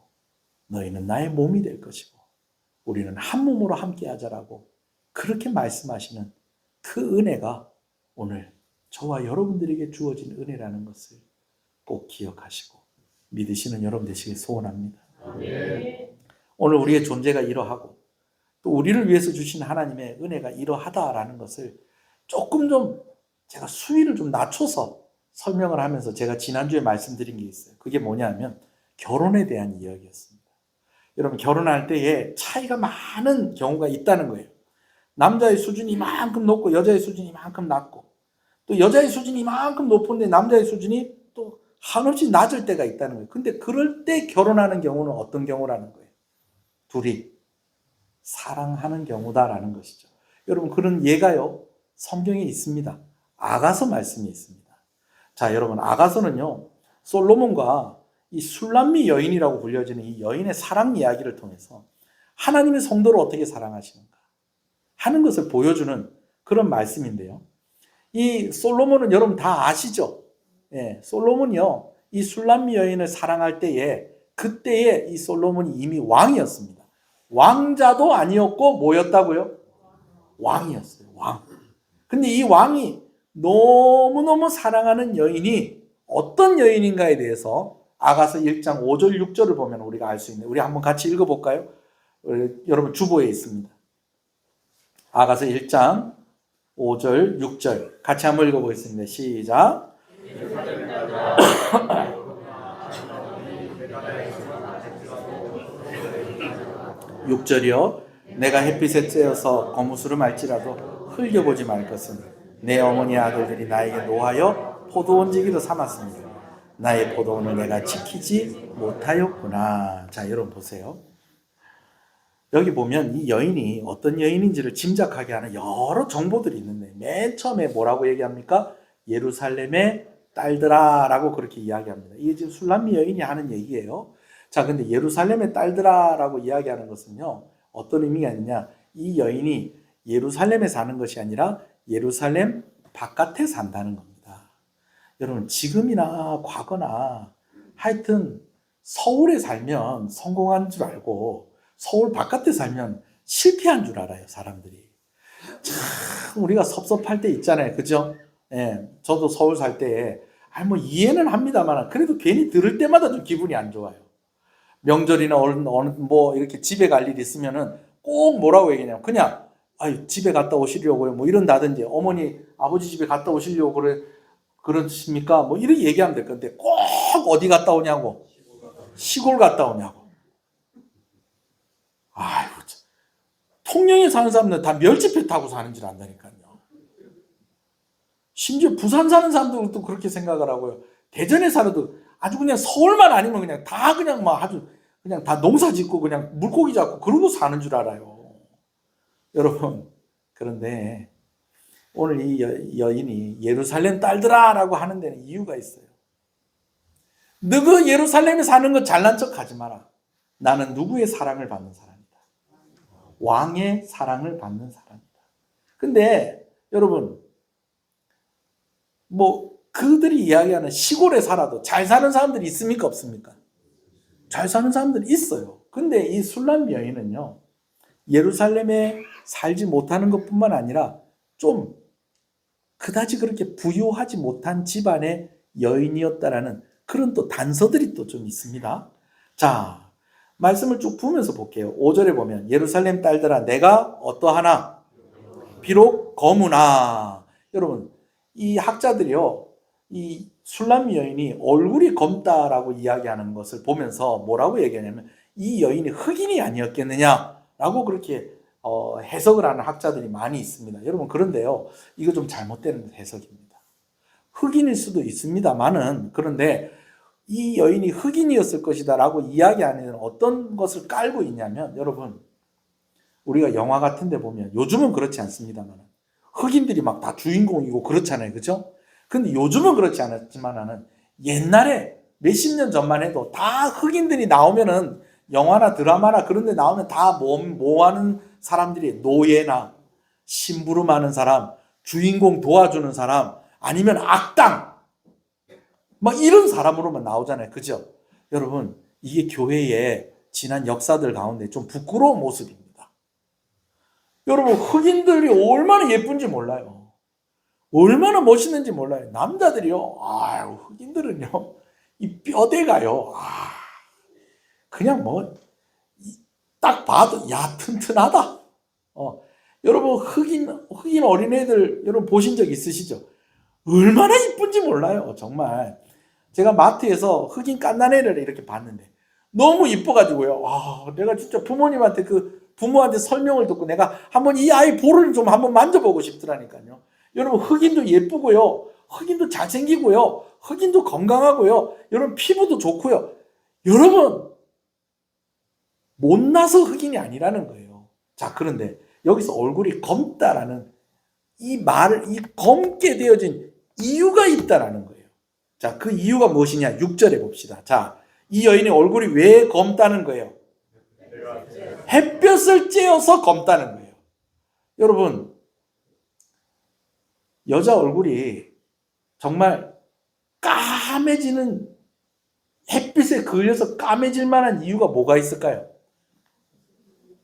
너희는 나의 몸이 될 것이고 우리는 한 몸으로 함께 하자라고 그렇게 말씀하시는 그 은혜가 오늘 저와 여러분들에게 주어진 은혜라는 것을 꼭 기억하시고 믿으시는 여러분 되시길 소원합니다. 오늘 우리의 존재가 이러하고 또 우리를 위해서 주신 하나님의 은혜가 이러하다라는 것을 조금 좀 제가 수위를 좀 낮춰서 설명을 하면서 제가 지난주에 말씀드린 게 있어요. 그게 뭐냐면 결혼에 대한 이야기였습니다. 여러분, 결혼할 때에 차이가 많은 경우가 있다는 거예요. 남자의 수준이 이만큼 높고 여자의 수준이 이만큼 낮고 또 여자의 수준이 이만큼 높은데 남자의 수준이 또 한없이 낮을 때가 있다는 거예요. 근데 그럴 때 결혼하는 경우는 어떤 경우라는 거예요? 둘이 사랑하는 경우다라는 것이죠. 여러분, 그런 예가요 성경에 있습니다. 아가서 말씀이 있습니다. 자, 여러분, 아가서는요 솔로몬과 이 술람미 여인이라고 불려지는 이 여인의 사랑 이야기를 통해서 하나님의 성도를 어떻게 사랑하시는가 하는 것을 보여주는 그런 말씀인데요. 이 솔로몬은 여러분 다 아시죠? 예, 솔로몬이요 이 술람미 여인을 사랑할 때에 그때에 이 솔로몬이 이미 왕이었습니다. 왕자도 아니었고 뭐였다고요? 왕이었어요. 왕. 근데 이 왕이 너무너무 사랑하는 여인이 어떤 여인인가에 대해서 아가서 1장 5절 6절을 보면 우리가 알 수 있는데 우리 한번 같이 읽어볼까요? 여러분 주보에 있습니다. 아가서 1장 5절 6절 같이 한번 읽어보겠습니다. 시작. 6절이요. 내가 햇빛에 쬐어서 거무스를 말지라도 흘려보지 말 것은 내 어머니 아들들이 나에게 노하여 포도원지기로 삼았습니다. 나의 포도원을 내가 지키지 못하였구나. 자, 여러분 보세요. 여기 보면 이 여인이 어떤 여인인지를 짐작하게 하는 여러 정보들이 있는데 맨 처음에 뭐라고 얘기합니까? 예루살렘의 딸들아 라고 그렇게 이야기합니다. 이게 지금 술람미 여인이 하는 얘기예요. 자, 근데 예루살렘의 딸들아 라고 이야기하는 것은요 어떤 의미가 있느냐, 이 여인이 예루살렘에 사는 것이 아니라 예루살렘 바깥에 산다는 겁니다. 여러분, 지금이나 과거나 하여튼 서울에 살면 성공한 줄 알고 서울 바깥에 살면 실패한 줄 알아요, 사람들이. 참 우리가 섭섭할 때 있잖아요, 그죠? 예, 저도 서울 살 때에 뭐 이해는 합니다만 그래도 괜히 들을 때마다 좀 기분이 안 좋아요. 명절이나 어느 뭐 이렇게 집에 갈 일 있으면은 꼭 뭐라고 얘기냐면 그냥 아유 집에 갔다 오시려고요 뭐 이런다든지 어머니 아버지 집에 갔다 오시려고 그러십니까 뭐 이렇게 얘기하면 될 건데 꼭 어디 갔다 오냐고, 시골 갔다 오냐고. 아이고, 통영에 사는 사람들은 다 멸치배 타고 사는 줄 안다니까요. 심지어 부산 사는 사람들도 그렇게 생각을 하고요. 대전에 살아도 아주 그냥 서울만 아니면 그냥 다 그냥 막 아주 그냥 다 농사 짓고 그냥 물고기 잡고 그러고 사는 줄 알아요. 여러분, 그런데 오늘 이 여인이 예루살렘 딸들아 라고 하는 데는 이유가 있어요. 너그 예루살렘에 사는 거 잘난 척 하지 마라. 나는 누구의 사랑을 받는 사람이다. 왕의 사랑을 받는 사람이다. 근데 여러분, 뭐 그들이 이야기하는 시골에 살아도 잘 사는 사람들이 있습니까? 없습니까? 잘 사는 사람들이 있어요. 근데 이 술람 여인은요, 예루살렘에 살지 못하는 것뿐만 아니라 좀 그다지 그렇게 부유하지 못한 집안의 여인이었다라는 그런 또 단서들이 또 좀 있습니다. 자, 말씀을 쭉 보면서 볼게요. 5절에 보면 예루살렘 딸들아 내가 어떠하나 비록 검으나. 여러분, 이 학자들이요, 이 술람 여인이 얼굴이 검다라고 이야기하는 것을 보면서 뭐라고 얘기하냐면 이 여인이 흑인이 아니었겠느냐라고 그렇게 해석을 하는 학자들이 많이 있습니다. 여러분, 그런데요, 이거 좀 잘못된 해석입니다. 흑인일 수도 있습니다만은, 그런데 이 여인이 흑인이었을 것이다 라고 이야기하는 어떤 것을 깔고 있냐면, 여러분, 우리가 영화 같은 데 보면, 요즘은 그렇지 않습니다만 흑인들이 막 다 주인공이고 그렇잖아요. 그죠? 근데 요즘은 그렇지 않았지만은 옛날에 몇십 년 전만 해도 다 흑인들이 나오면은 영화나 드라마나 그런 데 나오면 다 뭐 하는 사람들이, 노예나 심부름하는 사람, 주인공 도와주는 사람, 아니면 악당, 막 이런 사람으로만 나오잖아요. 그죠? 여러분, 이게 교회의 지난 역사들 가운데 좀 부끄러운 모습입니다. 여러분, 흑인들이 얼마나 예쁜지 몰라요. 얼마나 멋있는지 몰라요. 남자들이요, 아유, 흑인들은요, 이 뼈대가요, 그냥 뭐, 딱 봐도, 야, 튼튼하다. 여러분, 흑인 어린애들, 여러분 보신 적 있으시죠? 얼마나 이쁜지 몰라요, 정말. 제가 마트에서 흑인 갓난애를 이렇게 봤는데, 너무 이뻐가지고요, 내가 진짜 부모한테 설명을 듣고 내가 한번 이 아이 볼을 좀 한번 만져보고 싶더라니까요. 여러분, 흑인도 예쁘고요, 흑인도 잘생기고요, 흑인도 건강하고요, 여러분 피부도 좋고요. 여러분, 못나서 흑인이 아니라는 거예요. 자, 그런데 여기서 얼굴이 검다라는 이 검게 되어진 이유가 있다라는 거예요. 자, 그 이유가 무엇이냐? 6절에 봅시다. 자, 이 여인의 얼굴이 왜 검다는 거예요? 햇볕을 쬐어서 검다는 거예요. 여러분, 여자 얼굴이 정말 까매지는, 햇빛에 그을려서 까매질 만한 이유가 뭐가 있을까요?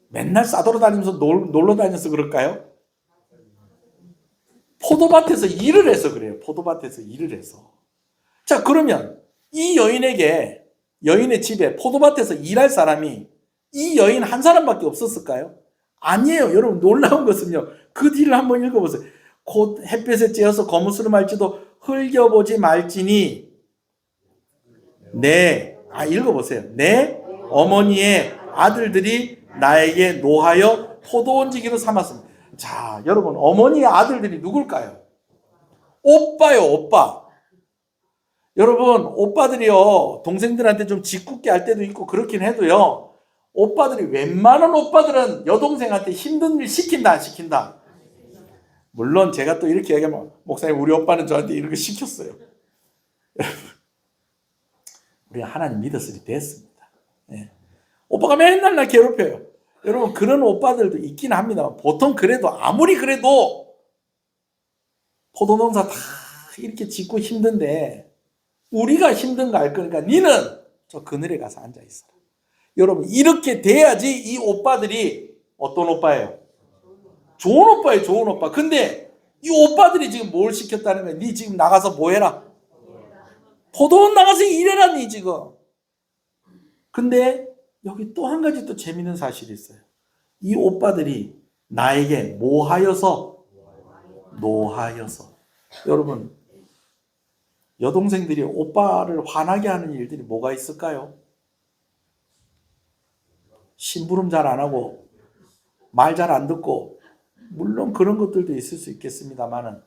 맨날 싸돌아다니면서 놀러 다녀서 그럴까요? 포도밭에서 일을 해서 그래요. 포도밭에서 일을 해서. 자, 그러면 이 여인의 집에 포도밭에서 일할 사람이 이 여인 한 사람밖에 없었을까요? 아니에요. 여러분, 놀라운 것은요, 그 뒤를 한번 읽어보세요. 곧 햇볕에 쬐어서 거무스름할지도 흘겨보지 말지니 읽어보세요. 내 어머니의 아들들이 나에게 노하여 포도원지기로 삼았습니다. 자, 여러분, 어머니의 아들들이 누굴까요? 오빠요, 오빠. 여러분, 오빠들이요, 동생들한테 좀 짓궂게 할 때도 있고 그렇긴 해도요, 오빠들이, 웬만한 오빠들은 여동생한테 힘든 일 시킨다, 안 시킨다? 물론 제가 또 이렇게 얘기하면, 목사님, 우리 오빠는 저한테 이렇게 시켰어요. 우리가 하나님 믿었으니 됐습니다. 예. 오빠가 맨날 나 괴롭혀요. 여러분, 그런 오빠들도 있긴 합니다. 보통 그래도, 아무리 그래도 포도농사 다 이렇게 짓고 힘든데 우리가 힘든 거 알 거니까 니는 저 그늘에 가서 앉아 있어라. 여러분, 이렇게 돼야지 이 오빠들이 어떤 오빠예요? 좋은 오빠예요, 좋은 오빠. 근데 이 오빠들이 지금 뭘 시켰다는 거야? 니 지금 나가서 뭐 해라? 포도원 나가서 일해라, 니 지금. 근데 여기 또 한 가지 또 재밌는 사실이 있어요. 이 오빠들이 나에게 노하여서. 여러분, 여동생들이 오빠를 화나게 하는 일들이 뭐가 있을까요? 심부름 잘 안 하고 말 잘 안 듣고, 물론 그런 것들도 있을 수 있겠습니다만은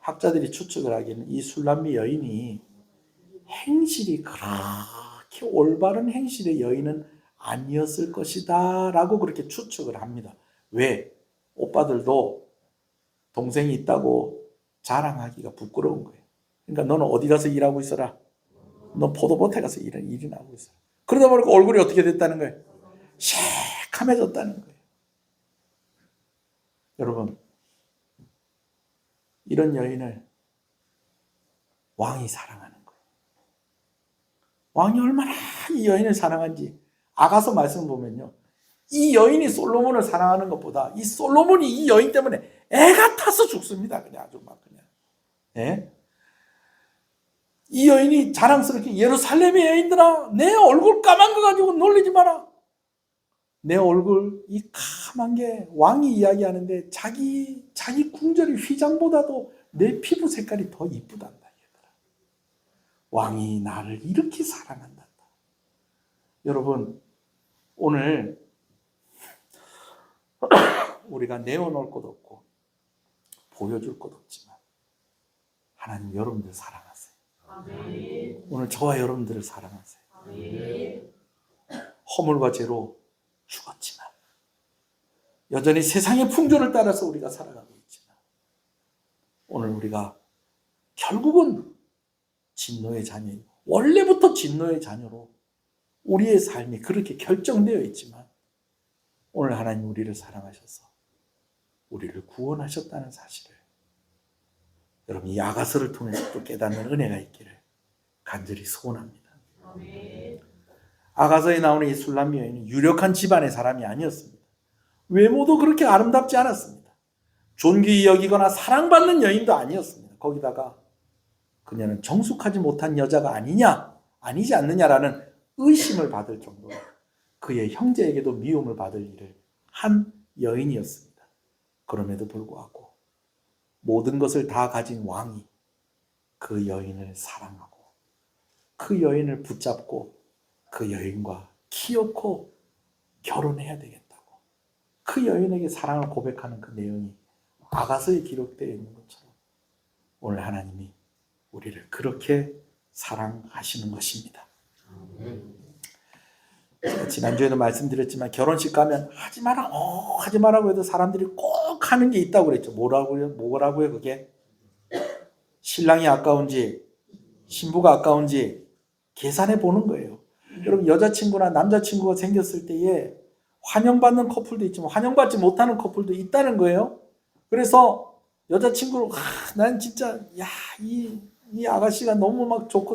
학자들이 추측을 하기에는 이 술람미 여인이 행실이 그렇게 올바른 행실의 여인은 아니었을 것이다 라고 그렇게 추측을 합니다. 왜? 오빠들도 동생이 있다고 자랑하기가 부끄러운 거예요. 그러니까 너는 어디 가서 일하고 있어라. 너 포도밭에 가서 일이나 하고 있어라. 그러다 보니까 얼굴이 어떻게 됐다는 거예요? 새카매졌다는 거예요. 여러분, 이런 여인을 왕이 사랑하는 거예요. 왕이 얼마나 이 여인을 사랑한지 아가서 말씀 보면요. 이 여인이 솔로몬을 사랑하는 것보다 이 솔로몬이 이 여인 때문에 애가 타서 죽습니다. 그냥 아주 막 그냥. 예? 이 여인이 자랑스럽게 예루살렘의 여인들아 내 얼굴 까만 거 가지고 놀리지 마라. 내 얼굴 이 까만 게 왕이 이야기하는데 자기 궁절이 휘장보다도 내 피부 색깔이 더 이쁘단다. 얘들아. 왕이 나를 이렇게 사랑한단다. 여러분 오늘 우리가 내어놓을 것 없고 보여줄 것 없지만 하나님 여러분들 사랑하세요. 아멘. 오늘 저와 여러분들을 사랑하세요. 아멘. 허물과 죄로 죽었지만 여전히 세상의 풍조를 따라서 우리가 살아가고 있지만 오늘 우리가 결국은 진노의 자녀이고 원래부터 진노의 자녀로 우리의 삶이 그렇게 결정되어 있지만 오늘 하나님 우리를 사랑하셔서 우리를 구원하셨다는 사실을 여러분 이 아가서를 통해서 또 깨닫는 은혜가 있기를 간절히 소원합니다. 아가서에 나오는 이 술람 여인은 유력한 집안의 사람이 아니었습니다. 외모도 그렇게 아름답지 않았습니다. 존귀히 여기거나 사랑받는 여인도 아니었습니다. 거기다가 그녀는 정숙하지 못한 여자가 아니지 않느냐라는 의심을 받을 정도로 그의 형제에게도 미움을 받을 일을 한 여인이었습니다. 그럼에도 불구하고 모든 것을 다 가진 왕이 그 여인을 사랑하고 그 여인을 붙잡고 그 여인과 키놓고 결혼해야 되겠다고 그 여인에게 사랑을 고백하는 그 내용이 아가서에 기록되어 있는 것처럼 오늘 하나님이 우리를 그렇게 사랑하시는 것입니다. 지난주에도 말씀드렸지만 결혼식 가면 하지 마라고 해도 사람들이 꼭 하는 게 있다고 그랬죠. 뭐라고요 그게? 신랑이 아까운지 신부가 아까운지 계산해 보는 거예요. 여러분 여자친구나 남자친구가 생겼을 때에 환영받는 커플도 있지만 환영받지 못하는 커플도 있다는 거예요. 그래서 여자친구를 난 진짜 이 아가씨가 너무 막 좋고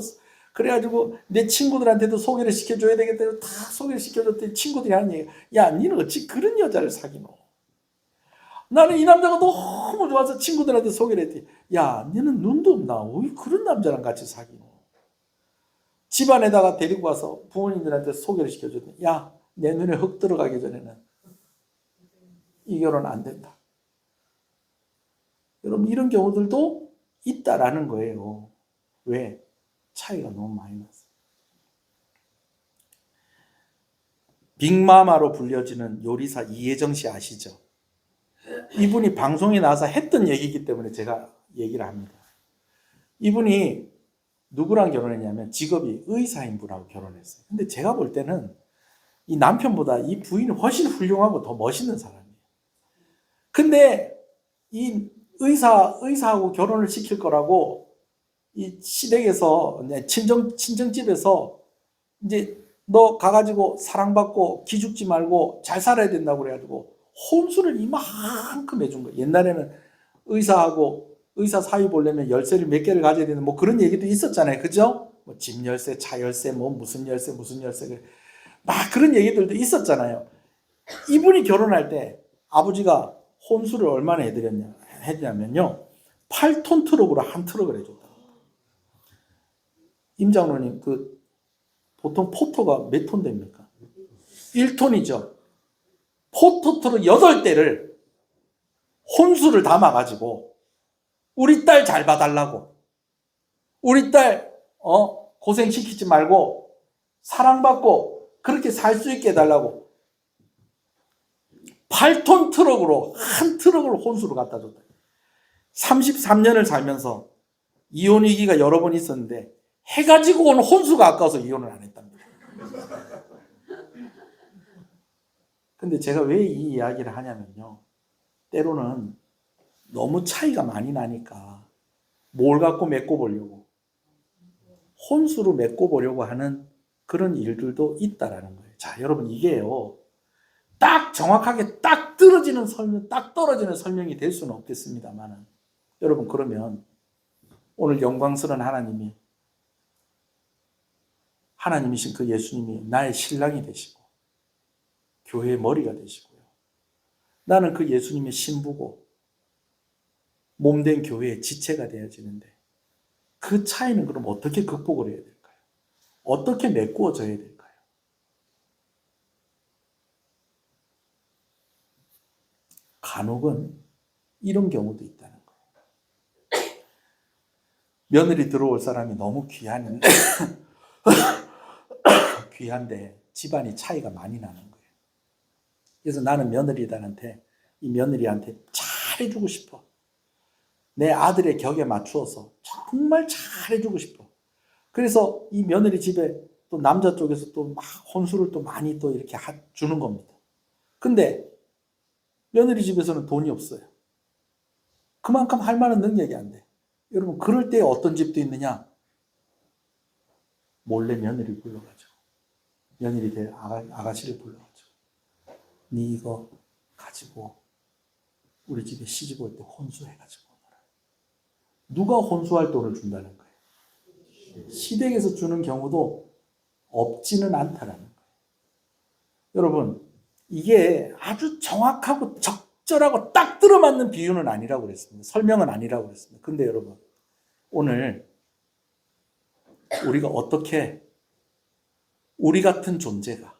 그래가지고 내 친구들한테도 소개를 시켜줘야 되겠다. 다 소개를 시켜줬더니 친구들이 하는 얘기가 야 니는 어찌 그런 여자를 사귀노. 나는 이 남자가 너무 좋아서 친구들한테 소개를 했더니 야 니는 눈도 없나 왜 그런 남자랑 같이 사귀노. 집안에다가 데리고 와서 부모님들한테 소개를 시켜줬더니 야 내 눈에 흙 들어가기 전에는 이 결혼 안 된다. 여러분 이런 경우들도 있다라는 거예요. 왜? 차이가 너무 많이 났어요. 빅마마로 불려지는 요리사 이혜정 씨 아시죠? 이분이 방송에 나와서 했던 얘기이기 때문에 제가 얘기를 합니다. 이분이 누구랑 결혼했냐면 직업이 의사인 분하고 결혼했어요. 근데 제가 볼 때는 이 남편보다 이 부인이 훨씬 훌륭하고 더 멋있는 사람이에요. 근데 이 의사하고 결혼을 시킬 거라고 이 시댁에서 친정집에서 이제 너 가가지고 사랑받고 기죽지 말고 잘 살아야 된다고 그래가지고 혼수를 이만큼 해준 거예요. 옛날에는 의사 사위 보려면 열쇠를 몇 개를 가져야 되는 뭐 그런 얘기도 있었잖아요. 그죠? 뭐 집 열쇠, 차 열쇠, 뭐 무슨 열쇠 막 그런 얘기들도 있었잖아요. 이분이 결혼할 때 아버지가 혼수를 얼마나 했냐면요. 8톤 트럭으로 한 트럭을 해줬다. 임장로님, 보통 포토가 몇 톤 됩니까? 1톤이죠. 포토 트럭 8대를 혼수를 담아가지고 우리 딸 잘 봐달라고. 우리 딸 고생시키지 말고 사랑받고 그렇게 살 수 있게 해달라고 8톤 트럭으로 한 트럭을 혼수로 갖다 줬다. 33년을 살면서 이혼 위기가 여러 번 있었는데 해가지고 온 혼수가 아까워서 이혼을 안 했답니다. 근데 제가 왜 이 이야기를 하냐면요. 때로는 너무 차이가 많이 나니까 뭘 갖고 메꿔 보려고 혼수로 메꿔 보려고 하는 그런 일들도 있다라는 거예요. 자, 여러분 이게요. 딱 정확하게 딱 떨어지는 설명이 될 수는 없겠습니다만은 여러분 그러면 오늘 영광스러운 하나님이신 그 예수님이 나의 신랑이 되시고 교회의 머리가 되시고요. 나는 그 예수님의 신부고 몸된 교회의 지체가 되어지는데 그 차이는 그럼 어떻게 극복을 해야 될까요? 어떻게 메꾸어져야 될까요? 간혹은 이런 경우도 있다는 거예요. 며느리 들어올 사람이 너무 귀한데 집안이 차이가 많이 나는 거예요. 그래서 나는 이 며느리한테 잘해주고 싶어. 내 아들의 격에 맞추어서 정말 잘해주고 싶어. 그래서 이 며느리 집에 또 남자 쪽에서 또 막 혼수를 또 많이 또 이렇게 주는 겁니다. 근데 며느리 집에서는 돈이 없어요. 그만큼 할 만한 능력이 안 돼. 여러분, 그럴 때 어떤 집도 있느냐? 몰래 며느리 불러가지고, 며느리 될 아가씨를 불러가지고, 네 이거 가지고 우리 집에 시집 올 때 혼수해가지고 오너라. 누가 혼수할 돈을 준다는 거예요? 시댁에서 주는 경우도 없지는 않다라는 거예요. 여러분, 이게 아주 정확하고 적절하고 딱 들어맞는 비유는 아니라고 그랬습니다. 설명은 아니라고 그랬습니다. 근데 여러분, 오늘 우리가 어떻게 우리 같은 존재가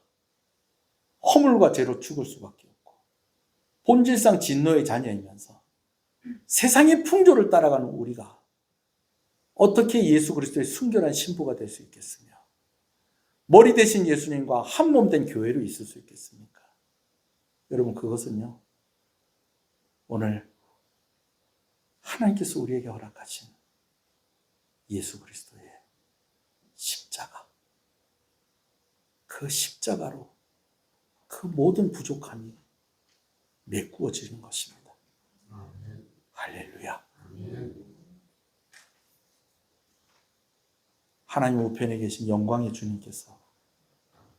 허물과 죄로 죽을 수밖에 없고 본질상 진노의 자녀이면서 세상의 풍조를 따라가는 우리가 어떻게 예수 그리스도의 순결한 신부가 될 수 있겠으며 머리 대신 예수님과 한 몸 된 교회로 있을 수 있겠습니까? 여러분, 그것은요, 오늘 하나님께서 우리에게 허락하신 예수 그리스도의 십자가, 그 십자가로 그 모든 부족함이 메꾸어지는 것입니다. 할렐루야. 하나님 우편에 계신 영광의 주님께서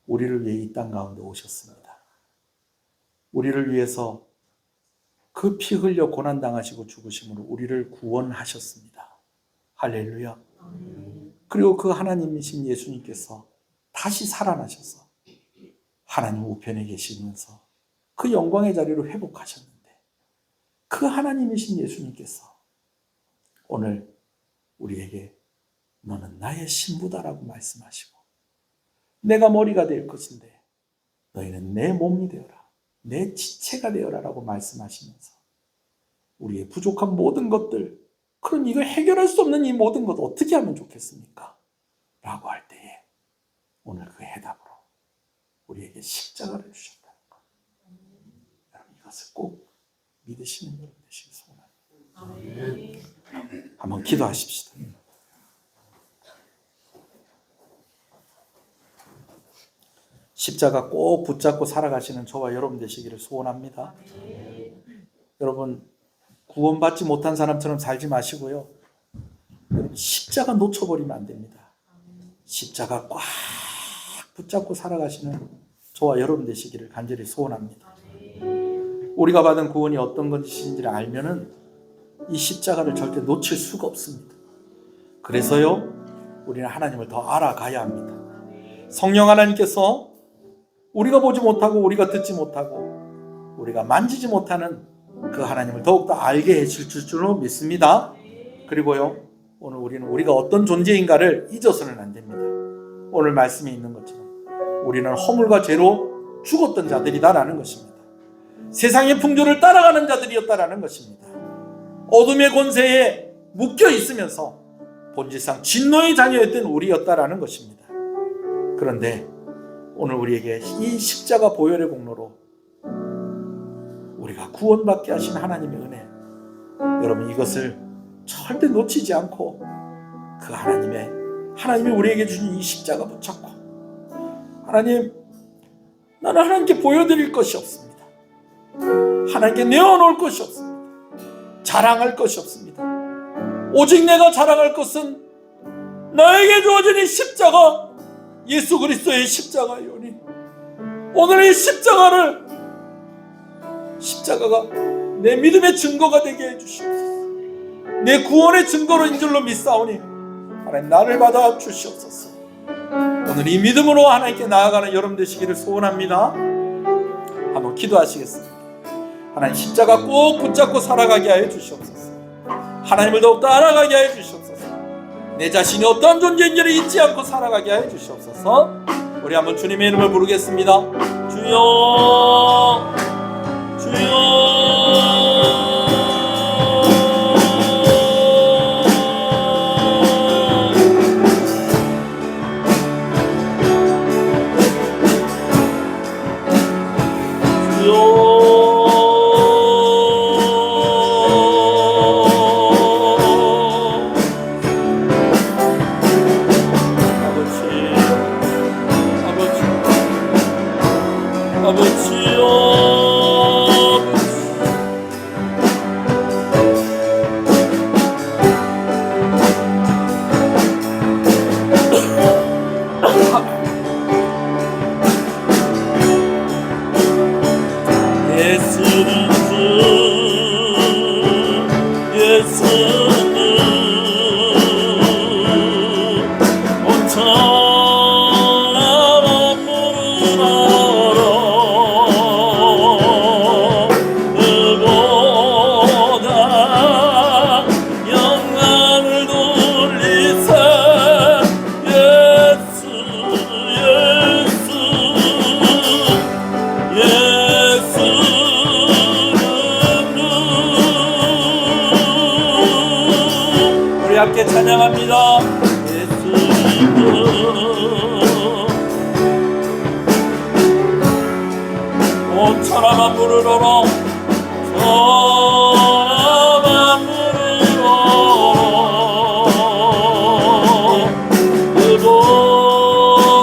우리를 위해 이 땅 가운데 오셨습니다. 우리를 위해서 그 피 흘려 고난당하시고 죽으심으로 우리를 구원하셨습니다. 할렐루야. 그리고 그 하나님이신 예수님께서 다시 살아나셔서 하나님 우편에 계시면서 그 영광의 자리로 회복하셨는데 그 하나님이신 예수님께서 오늘 우리에게 너는 나의 신부다라고 말씀하시고 내가 머리가 될 것인데 너희는 내 몸이 되어라. 내 지체가 되어라라고 말씀하시면서 우리의 부족한 모든 것들, 그럼 이걸 해결할 수 없는 이 모든 것 어떻게 하면 좋겠습니까? 라고 할 때에 오늘 그 해답으로 우리에게 십자가를 주셨다는 것. 여러분, 이것을 꼭 믿으시는 여러분 되시기 소원합니다. 한번 기도하십시다. 십자가 꼭 붙잡고 살아가시는 저와 여러분 되시기를 소원합니다. 여러분, 구원받지 못한 사람처럼 살지 마시고요. 여러분, 십자가 놓쳐버리면 안 됩니다. 십자가 꽉 붙잡고 살아가시는 저와 여러분 되시기를 간절히 소원합니다. 우리가 받은 구원이 어떤 것인지를 알면은 이 십자가를 절대 놓칠 수가 없습니다. 그래서요, 우리는 하나님을 더 알아가야 합니다. 성령 하나님께서 우리가 보지 못하고 우리가 듣지 못하고 우리가 만지지 못하는 그 하나님을 더욱더 알게 해줄 줄로 믿습니다. 그리고요, 오늘 우리는 우리가 어떤 존재인가를 잊어서는 안 됩니다. 오늘 말씀에 있는 것처럼 우리는 허물과 죄로 죽었던 자들이다라는 것입니다. 세상의 풍조를 따라가는 자들이었다라는 것입니다. 어둠의 권세에 묶여 있으면서 본질상 진노의 자녀였던 우리였다라는 것입니다. 그런데 오늘 우리에게 이 십자가 보혈의 공로로 우리가 구원받게 하신 하나님의 은혜, 여러분, 이것을 절대 놓치지 않고 그 하나님이 우리에게 주신 이 십자가 붙잡고, 하나님, 나는 하나님께 보여드릴 것이 없습니다. 하나님께 내어놓을 것이 없습니다. 자랑할 것이 없습니다. 오직 내가 자랑할 것은 나에게 주어진 이 십자가, 예수 그리스도의 십자가이오니 오늘 이 십자가가 내 믿음의 증거가 되게 해주시옵소서. 내 구원의 증거로인 줄로 믿사오니 하나님 나를 받아 주시옵소서. 오늘 이 믿음으로 하나님께 나아가는 여러분 되시기를 소원합니다. 한번 기도하시겠습니다. 하나님 십자가 꼭 붙잡고 살아가게 하여 주시옵소서. 하나님을 더욱더 알아가게 하여 주시옵소서. 내 자신이 어떠한 존재인지를 잊지 않고 살아가게 하여 주시옵소서. 우리 한번 주님의 이름을 부르겠습니다. 주여, 주여. 함께 찬양합니다. 온 천하만 부르러라. 천하만 부르러라.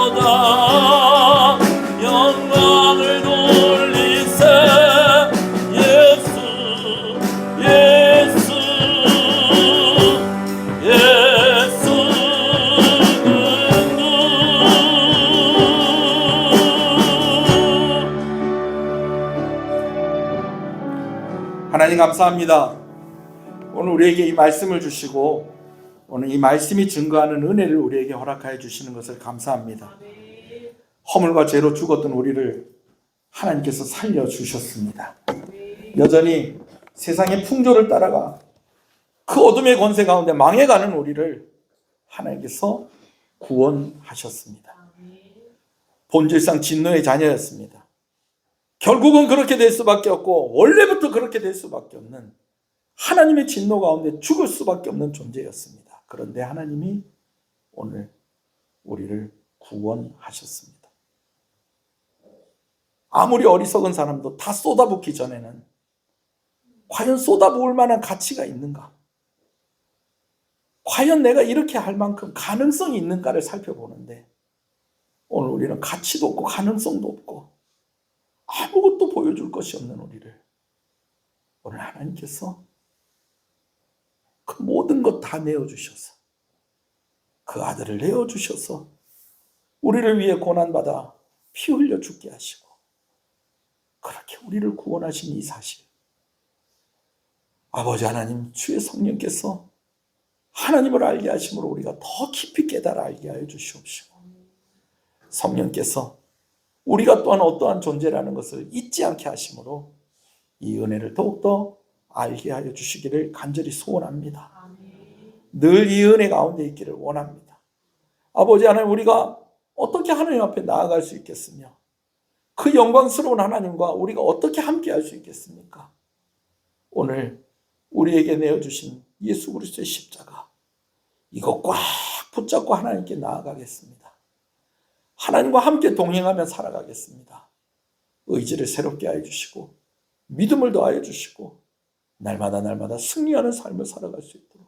그보다 영광을 돌리세. 예수 예수 하나님 감사합니다. 오늘 우리에게 이 말씀을 주시고 오늘 이 말씀이 증거하는 은혜를 우리에게 허락하여 주시는 것을 감사합니다. 허물과 죄로 죽었던 우리를 하나님께서 살려주셨습니다. 여전히 세상의 풍조를 따라가 그 어둠의 권세 가운데 망해가는 우리를 하나님께서 구원하셨습니다. 본질상 진노의 자녀였습니다. 결국은 그렇게 될 수밖에 없고 원래부터 그렇게 될 수밖에 없는 하나님의 진노 가운데 죽을 수밖에 없는 존재였습니다. 그런데 하나님이 오늘 우리를 구원하셨습니다. 아무리 어리석은 사람도 다 쏟아붓기 전에는 과연 쏟아부을 만한 가치가 있는가? 과연 내가 이렇게 할 만큼 가능성이 있는가를 살펴보는데 오늘 우리는 가치도 없고 가능성도 없고 아무것도 보여줄 것이 없는 우리를 오늘 하나님께서 그 모든 것 다 내어주셔서 그 아들을 내어주셔서 우리를 위해 고난받아 피 흘려 죽게 하시고 그렇게 우리를 구원하신 이 사실, 아버지 하나님 주의 성령께서 하나님을 알게 하심으로 우리가 더 깊이 깨달아 알게 하여 주시옵시고 성령께서 우리가 또한 어떠한 존재라는 것을 잊지 않게 하심으로 이 은혜를 더욱더 알게 하여 주시기를 간절히 소원합니다. 늘 이 은혜 가운데 있기를 원합니다. 아버지 하나님, 우리가 어떻게 하나님 앞에 나아갈 수 있겠으며 그 영광스러운 하나님과 우리가 어떻게 함께 할 수 있겠습니까? 오늘 우리에게 내어주신 예수 그리스도의 십자가, 이거 꽉 붙잡고 하나님께 나아가겠습니다. 하나님과 함께 동행하며 살아가겠습니다. 의지를 새롭게 하여 주시고 믿음을 더하여 주시고 날마다 승리하는 삶을 살아갈 수 있도록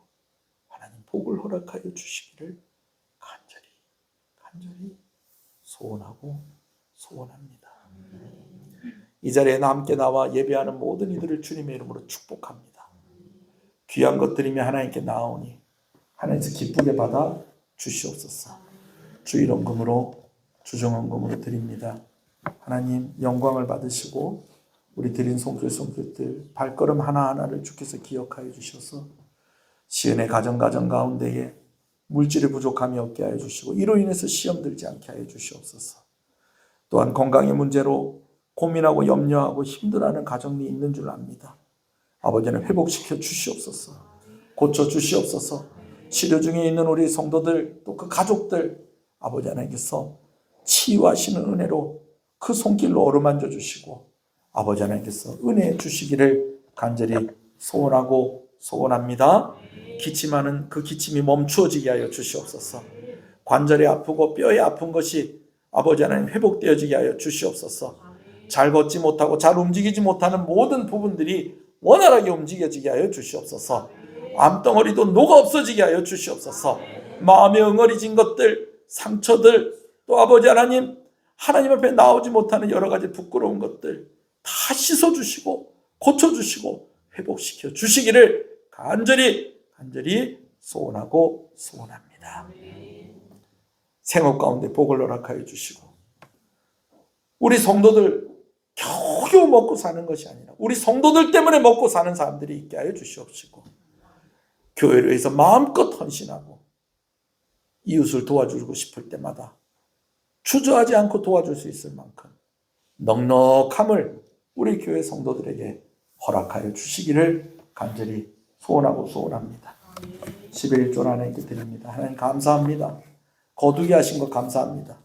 하나님 복을 허락하여 주시기를 간절히 소원하고 소원합니다. 이 자리에 함께 나와 예배하는 모든 이들을 주님의 이름으로 축복합니다. 귀한 것들이며 하나님께 나오니 하나님께서 기쁘게 받아 주시옵소서. 주 이름금으로 주정헌금으로 드립니다. 하나님 영광을 받으시고 우리 드린 손길 손길들 발걸음 하나하나를 주께서 기억하여 주셔서 시은의 가정 가운데에 물질의 부족함이 없게 하여 주시고 이로 인해서 시험 들지 않게 하여 주시옵소서. 또한 건강의 문제로 고민하고 염려하고 힘들어하는 가정이 있는 줄 압니다. 아버지는 회복시켜 주시옵소서. 고쳐 주시옵소서. 치료 중에 있는 우리 성도들 또 그 가족들 아버지 하나님께서 치유하시는 은혜로 그 손길로 어루만져 주시고 아버지 하나님께서 은혜 주시기를 간절히 소원하고 소원합니다. 기침하는 그 기침이 멈추어지게 하여 주시옵소서. 관절이 아프고 뼈에 아픈 것이 아버지 하나님 회복되어지게 하여 주시옵소서. 잘 걷지 못하고 잘 움직이지 못하는 모든 부분들이 원활하게 움직여지게 하여 주시옵소서. 암덩어리도 녹아 없어지게 하여 주시옵소서. 마음에 응어리진 것들, 상처들, 또 아버지 하나님 앞에 나오지 못하는 여러 가지 부끄러운 것들 다 씻어주시고 고쳐주시고 회복시켜 주시기를 간절히 소원하고 소원합니다. 생업 가운데 복을 허락하여 주시고 우리 성도들 겨우겨우 먹고 사는 것이 아니라 우리 성도들 때문에 먹고 사는 사람들이 있게 하여 주시옵시고 교회를 위해서 마음껏 헌신하고 이웃을 도와주고 싶을 때마다 주저하지 않고 도와줄 수 있을 만큼 넉넉함을 우리 교회 성도들에게 허락하여 주시기를 간절히 소원하고 소원합니다. 11조 하나님께 드립니다. 하나님 감사합니다. 거두게 하신 것 감사합니다.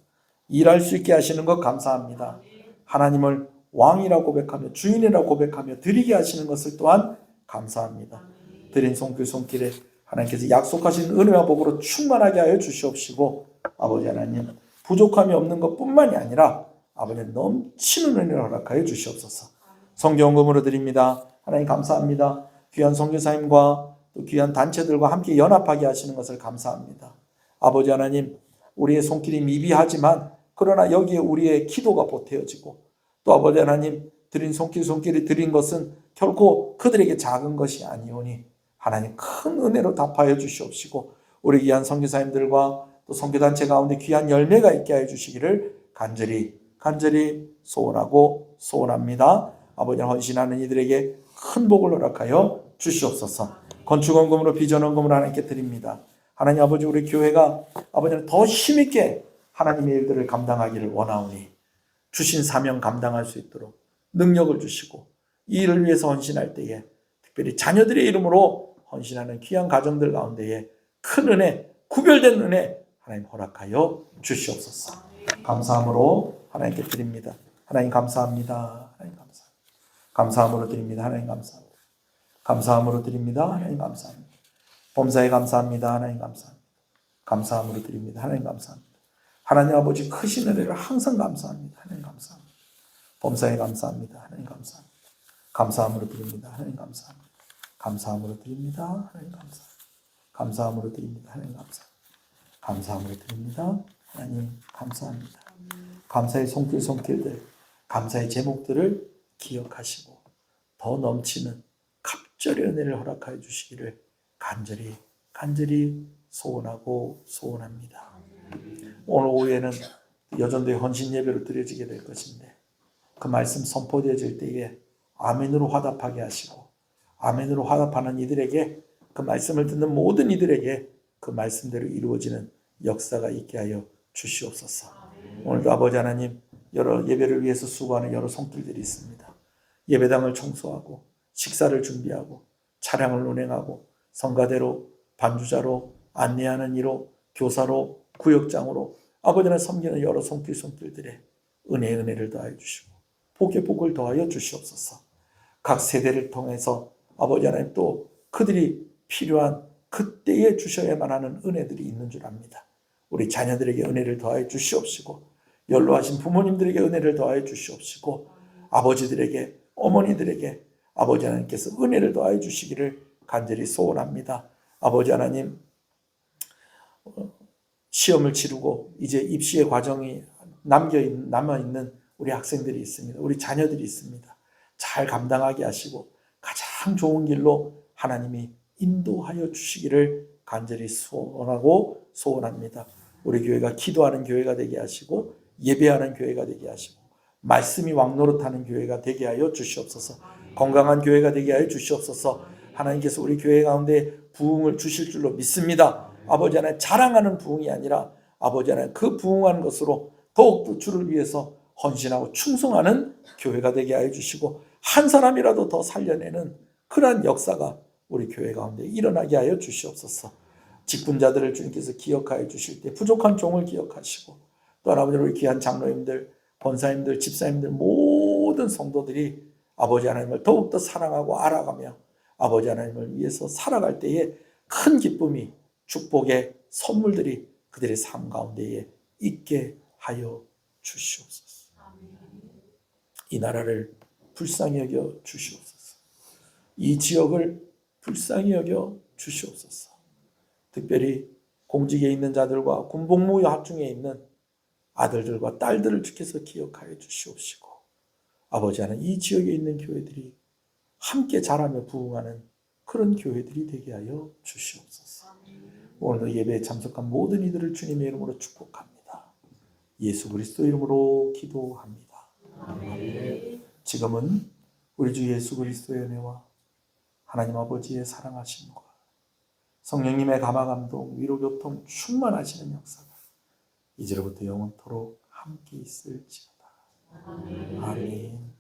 일할 수 있게 하시는 것 감사합니다. 하나님을 왕이라고 고백하며 주인이라고 고백하며 드리게 하시는 것을 또한 감사합니다. 드린 손길에 하나님께서 약속하신 은혜와 복으로 충만하게 하여 주시옵시고 아버지 하나님 부족함이 없는 것뿐만이 아니라 아버지 넘치는 은혜를 허락하여 주시옵소서. 성경금으로 드립니다. 하나님 감사합니다. 귀한 선교사님과 또 귀한 단체들과 함께 연합하게 하시는 것을 감사합니다. 아버지 하나님 우리의 손길이 미비하지만 그러나 여기에 우리의 기도가 보태어지고 또 아버지 하나님 드린 손길이 드린 것은 결코 그들에게 작은 것이 아니오니 하나님 큰 은혜로 답하여 주시옵시고 우리 귀한 선교사님들과 또 선교단체 가운데 귀한 열매가 있게 하여 주시기를 간절히 소원하고 소원합니다. 아버지 헌신하는 이들에게 큰 복을 허락하여 주시옵소서. 건축원금으로 비전원금으로 하나님께 드립니다. 하나님 아버지 우리 교회가 아버지는 더 힘있게 하나님의 일들을 감당하기를 원하오니 주신 사명 감당할 수 있도록 능력을 주시고 이 일을 위해서 헌신할 때에 특별히 자녀들의 이름으로 헌신하는 귀한 가정들 가운데에 큰 은혜, 구별된 은혜 하나님 허락하여 주시옵소서. 감사함으로 하나님께 드립니다. 하나님 감사합니다. 하나님 감사합니다. 감사함으로 드립니다. 하나님 감사합니다. 감사함으로 드립니다. 하나님 감사합니다. 범사에 감사합니다. 하나님 감사합니다. 감사함으로 드립니다. 하나님 감사합니다. 하나님 아버지 크신 은혜를 항상 감사합니다. 하나님 감사합니다. 범사에 감사합니다. 하나님 감사합니다. 감사함으로 드립니다. 하나님 감사합니다. 감사함으로 드립니다. 하나님 감사합니다. 감사함으로 드립니다. 하나님 감사합니다. 감사함으로 드립니다. 하나님 감사합니다. 감사의 손길들, 감사의 제목들을 기억하시고 더 넘치는 갑절의 은혜를 허락하여 주시기를 간절히 소원하고 소원합니다. 오늘 오후에는 여전도의 헌신 예배로 드려지게 될 것인데 그 말씀 선포되어질 때에 아멘으로 화답하게 하시고 아멘으로 화답하는 이들에게 그 말씀을 듣는 모든 이들에게 그 말씀대로 이루어지는 역사가 있게 하여 주시옵소서. 오늘도 아버지 하나님 여러 예배를 위해서 수고하는 여러 손길들이 있습니다. 예배당을 청소하고 식사를 준비하고 차량을 운행하고 성가대로 반주자로 안내하는 이로 교사로 구역장으로 아버지를 섬기는 여러 손길들에 은혜를 더하여 주시고 복의 복을 더하여 주시옵소서. 각 세대를 통해서 아버지 하나님 또 그들이 필요한 그때에 주셔야만 하는 은혜들이 있는 줄 압니다. 우리 자녀들에게 은혜를 더하여 주시옵시고 연로하신 부모님들에게 은혜를 더하여 주시옵시고 아버지들에게 어머니들에게 아버지 하나님께서 은혜를 더하여 주시기를 간절히 소원합니다. 아버지 하나님 시험을 치르고 이제 입시의 과정이 남아있는 우리 학생들이 있습니다. 우리 자녀들이 있습니다. 잘 감당하게 하시고 가장 좋은 길로 하나님이 인도하여 주시기를 간절히 소원하고 소원합니다. 우리 교회가 기도하는 교회가 되게 하시고 예배하는 교회가 되게 하시고 말씀이 왕노릇하는 교회가 되게 하여 주시옵소서. 건강한 교회가 되게 하여 주시옵소서. 하나님께서 우리 교회 가운데 부흥을 주실 줄로 믿습니다. 아버지 하나님 자랑하는 부흥이 아니라 아버지 하나님 그 부흥한 것으로 더욱더 주를 위해서 헌신하고 충성하는 교회가 되게 하여 주시고 한 사람이라도 더 살려내는 그러한 역사가 우리 교회 가운데 일어나게 하여 주시옵소서. 직분자들을 주님께서 기억하여 주실 때 부족한 종을 기억하시고 또 아버지 우리 귀한 장로님들, 권사님들, 집사님들 모든 성도들이 아버지 하나님을 더욱더 사랑하고 알아가며 아버지 하나님을 위해서 살아갈 때에 큰 기쁨이 축복의 선물들이 그들의 삶 가운데에 있게 하여 주시옵소서. 이 나라를 불쌍히 여겨 주시옵소서. 이 지역을 불쌍히 여겨 주시옵소서. 특별히 공직에 있는 자들과 군복무 중에 있는 아들들과 딸들을 주께서 기억하여 주시옵시고 아버지 하나님 이 지역에 있는 교회들이 함께 자라며 부흥하는 그런 교회들이 되게 하여 주시옵소서. 오늘도 예배에 참석한 모든 이들을 주님의 이름으로 축복합니다. 예수 그리스도 이름으로 기도합니다. 지금은 우리 주 예수 그리스도의 은혜와 하나님 아버지의 사랑하심과 성령님의 감화감동, 위로교통 충만하시는 역사가 이제로부터 영원토록 함께 있을지어다. 아멘.